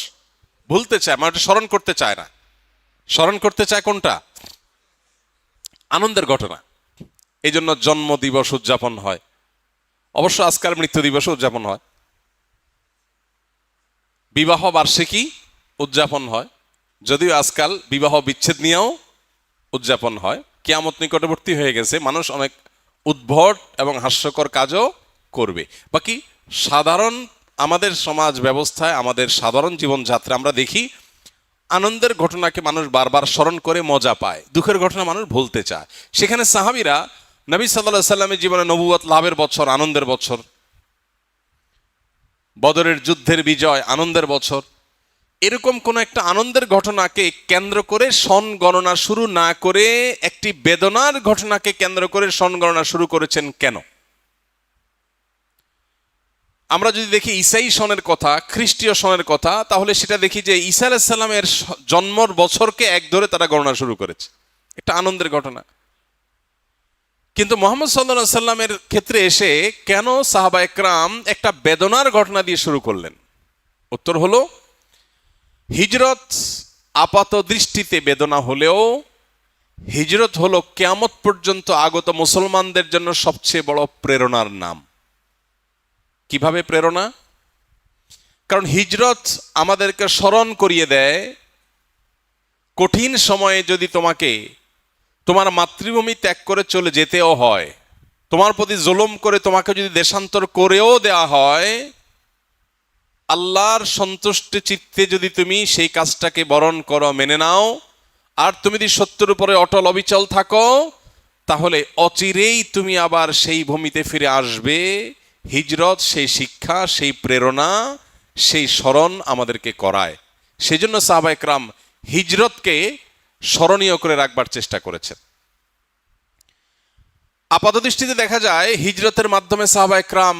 E: ভুলতে চায়, মানুষ স্মরণ করতে চায় না। স্মরণ করতে চায় কোনটা? আনন্দের ঘটনা। এই জন্য জন্ম দিবস উদযাপন হয়, অবশ্য আজকাল মৃত্যু দিবস উদযাপন হয়, বিবাহ বার্ষিকী উদযাপন হয়, যদিও আজকাল বিবাহ বিচ্ছেদ নিয়েও উদযাপন হয়। কিয়ামত নিকটবর্তী হয়ে গেছে, মানুষ অনেক উদ্ভট এবং হাস্যকর কাজও করবে। বাকি সাধারণ আমাদের সমাজ ব্যবস্থায়, আমাদের সাধারণ জীবনযাত্রা আমরা দেখি আনন্দের ঘটনাকে মানুষ বারবার স্মরণ করে মজা পায়, দুঃখের ঘটনা মানুষ ভুলতে চায়। সেখানে সাহাবীরা নবী সাল্লাল্লাহু আলাইহি সাল্লামের জীবনে নবুয়ত লাভের বছর, আনন্দের বছর, বদরের যুদ্ধের বিজয় আনন্দের বছর, এরকম কোন একটা আনন্দের ঘটনাকে কেন্দ্র করে সন গণনা শুরু না করে একটি বেদনার ঘটনাকে কেন্দ্র করে সন গণনা শুরু করেছেন কেন? আমরা যদি দেখি ঈসাই সনের কথা, খ্রিস্টীয় সনের কথা, তাহলে সেটা দেখি যে ঈসা আলাইহিস সালামের জন্মর বছরকে এক ধরে তারা গণনা শুরু করেছে, একটা আনন্দের ঘটনা। কিন্তু মুহাম্মদ সাল্লাল্লাহু আলাইহি সাল্লামের ক্ষেত্রে এসে কেন সাহাবা একরাম একটা বেদনার ঘটনা দিয়ে শুরু করলেন? উত্তর হলো, হিজরত আপাত দৃষ্টিতে বেদনা হলেও হিজরত হলো কিয়ামত পর্যন্ত আগত মুসলমানদের জন্য সবচেয়ে বড় প্রেরণার নাম। কিভাবে প্রেরণা? কারণ হিজরত আমাদেরকে স্মরণ করিয়ে দেয়, কঠিন সময়ে যদি তোমাকে তোমার মাতৃভূমি ত্যাগ করে চলে যেতেও হয়, তোমার প্রতি জুলুম করে তোমাকে যদি দেশান্তর করেও দেওয়া হয়, আল্লাহর সন্তুষ্টি চিত্তে যদি তুমি সেই কাজটাকে বরণ করো, মেনে নাও, আর তুমি যদি সত্যের উপরে অটল অবিচল থাকো, তাহলে অচিরেই তুমি আবার সেই ভূমিতে ফিরে আসবে। হিজরত সেই শিক্ষা, সেই প্রেরণা, সেই স্মরণ আমাদেরকে করায়। সেজন্য সাহাবা একরাম হিজরতকে স্মরণীয় করে রাখবার চেষ্টা করেছেন। আপাতদৃষ্টিতে দেখা যায় হিজরতের মাধ্যমে সাহাবা একরাম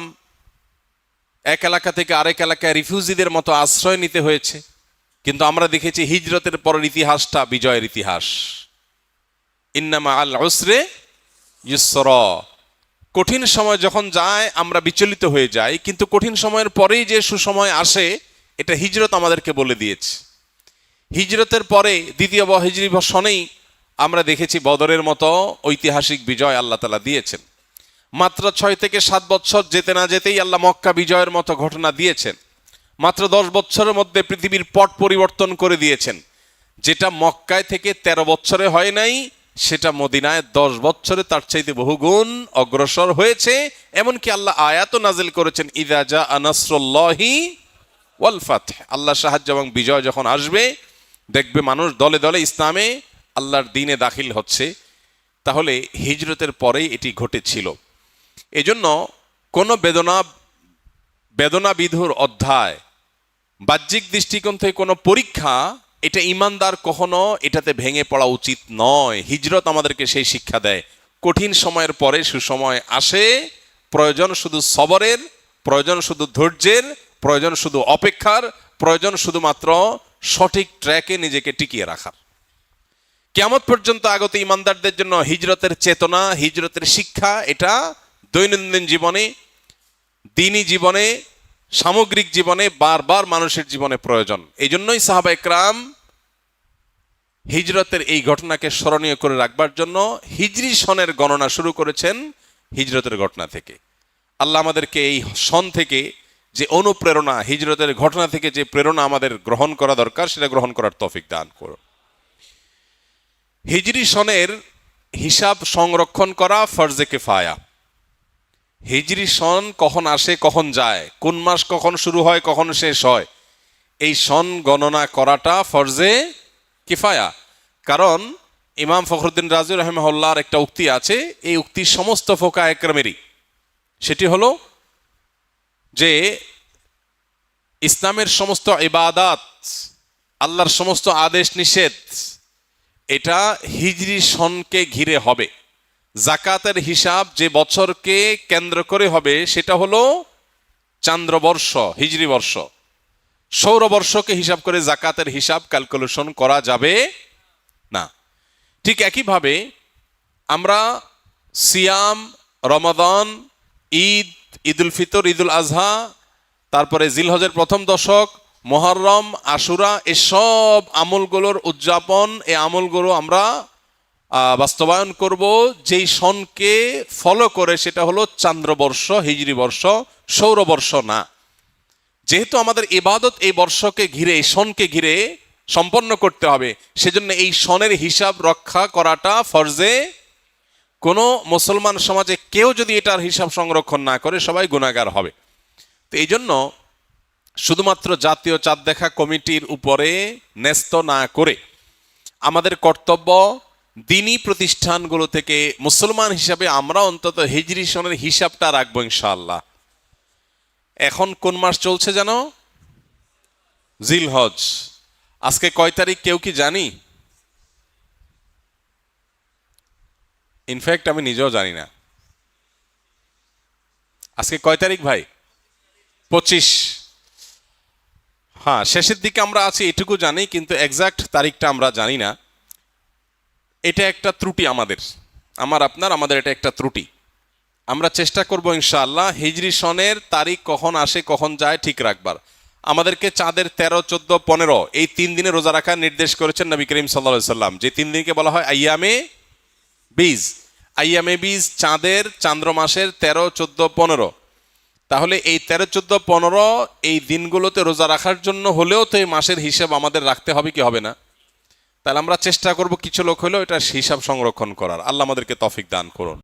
E: এক এলাকা থেকে আরেক এলাকায় রিফিউজিদের মতো আশ্রয় নিতে হয়েছে, কিন্তু আমরা দেখেছি হিজরতের পরের ইতিহাসটা বিজয়ের ইতিহাস। ইন্নামা আল উসরে ইউসরা। কঠিন সময় যখন যায় আমরা বিচলিত হয়ে যাই, কিন্তু কঠিন সময়ের পরেই যে সুসময় আসে এটা হিজরত আমাদেরকে বলে দিয়েছে। হিজরতের পরে দ্বিতীয় হিজরি সনেই আমরা দেখেছি বদরের মতো ঐতিহাসিক বিজয় আল্লাহ তাআলা দিয়েছেন। মাত্র 6 থেকে 7 বছর যেতে না যেতেই আল্লাহ মক্কা বিজয়ের মতো ঘটনা দিয়েছেন। মাত্র 10 বছরের মধ্যে পৃথিবীর পট পরিবর্তন করে দিয়েছেন। যেটা মক্কায় থেকে 13 বছরে হয় নাই, সেটা মদিনায় 10 বছরে তার চাইতে বহুগুণ অগ্রসর হয়েছে। এমনকি আল্লাহ আয়াতও নাজিল করেছেন, ইযা জাআ নাসরুল্লাহি ওয়াল ফাতহ। আল্লাহ সাহায্য এবং বিজয় যখন আসবে, দেখবে মানুষ দলে দলে ইসলামে আল্লাহর দ্বীনে দাখিল হচ্ছে। তাহলে হিজরতের পরেই এটি ঘটেছিল। এজন্য কোনো বেদনা বিধুর অধ্যায়, বাহ্যিক দৃষ্টিকোণ থেকে কোনো পরীক্ষা, এটা ইমানদার কখনো এটাতে ভেঙে পড়া উচিত নয়। হিজরত আমাদেরকে সেই শিক্ষা দেয়, কঠিন সময়ের পরে সুসময় আসে। প্রয়োজন শুধু সবরের, প্রয়োজন শুধু ধৈর্যের, প্রয়োজন শুধু অপেক্ষার, প্রয়োজন শুধুমাত্র সঠিক ট্র্যাকে নিজেকে টিকিয়ে রাখার। কিয়ামত পর্যন্ত আগত ইমানদারদের জন্য হিজরতের চেতনা, হিজরতের শিক্ষা, এটা দৈনন্দিন জীবনে, দিনী জীবনে, সামগ্রিক জীবনে বারবার মানুষের জীবনে প্রয়োজন। এই জন্যই সাহাবা একরাম হিজরতের এই ঘটনাকে স্মরণীয় করে রাখবার জন্য হিজরি সনের গণনা শুরু করেছেন হিজরতের ঘটনা থেকে। আল্লাহ আমাদেরকে এই সন থেকে যে অনুপ্রেরণা, হিজরতের ঘটনা থেকে যে প্রেরণা আমাদের গ্রহণ করা দরকার, সেটা গ্রহণ করার তৌফিক দান করো। হিজরি সনের হিসাব সংরক্ষণ করা ফরজে কিফায়া। হিজরি সন কখন আসে কখন যায়, কোন মাস কখন শুরু হয় কখন শেষ হয়, এই সন গণনা করাটা ফরজে কিফায়া। কারণ ইমাম ফখরুদ্দিন রাজি রাহিমাহুল্লাহর একটা উক্তি আছে, এই উক্তি সমস্ত ফোকায়ে কেরামেরই। সেটি হলো যে ইসলামের সমস্ত ইবাদাত, আল্লাহর সমস্ত আদেশ নিষেধ, এটা হিজরি সনকে ঘিরে হবে। জাকাতের হিসাব যে বছরকে কেন্দ্র করে হবে সেটা হলো চান্দ্রবর্ষ, হিজরি বর্ষ। সৌরবর্ষকে হিসাব করে জাকাতের হিসাব ক্যালকুলেশন করা যাবে না। ঠিক একইভাবে আমরা সিয়াম, রমাদান, ঈদ, ঈদুল ফিতর, ঈদুল আজহা, তারপরে জিলহজের প্রথম দশক, মুহররম, আশুরা, এসব আমলগুলোর উদযাপন, এই আমলগুলো আমরা বাস্তবায়ন করব যেই সনকে ফলো করে, সেটা হলো চান্দ্রবর্ষ, হিজরি বর্ষ, সৌরবর্ষ না। যেহেতু আমাদের ইবাদত এই বর্ষকে ঘিরে, এই সনকে ঘিরে সম্পন্ন করতে হবে, সেজন্য এই সনের হিসাব রক্ষা করাটা ফরজে। কোনো মুসলমান সমাজে কেউ যদি এটার হিসাব সংরক্ষণ না করে সবাই গুনাহগার হবে। তো এই জন্য শুধুমাত্র জাতীয় চাঁদ দেখা কমিটির উপরে ন্যস্ত না করে আমাদের কর্তব্য দ্বীনি প্রতিষ্ঠানগুলো থেকে মুসলমান হিসাবে আমরা অন্তত হিজরি সনের হিসাবটা রাখবো ইনশাআল্লাহ। এখন কোন মাস চলছে জানো? জিলহজ। আজকে কয় তারিখ কেউ কি জানি? ইনফ্যাক্ট আমি নিজেও জানি না। আজকে কয় তারিখ ভাই? 25। হ্যাঁ, শেষের দিকে আমরা আছি এটুকু জানি, কিন্তু এক্সাক্ট তারিখটা আমরা জানি না। এটা একটা ত্রুটি আমাদের এটা একটা ত্রুটি। আমরা চেষ্টা করব ইনশাআল্লাহ হিজরি সনের তারিখ কখন আসে কখন যায় ঠিক রাখবার। আমাদেরকে চাঁদের 13, 14, 15 এই 3 দিনে রোজা রাখার নির্দেশ করেছেন নবী করিম সাল্লাল্লাহু আলাইহি সাল্লাম, যে 3 দিনকে বলা হয় আইয়ামে বীজ। আইয়ামে বীজ চাঁদের, চান্দ্র মাসের 13, 14, 15। তাহলে এই 13, 14, 15 এই দিনগুলোতে রোজা রাখার জন্য হলেও তো এই মাসের হিসাব আমাদের রাখতে হবে কি হবে না? তাহলে আমরা চেষ্টা করব কিছু লোক হলেও এটা হিসাব সংরক্ষণ করার। আল্লাহ আমাদেরকে তৌফিক দান করুন।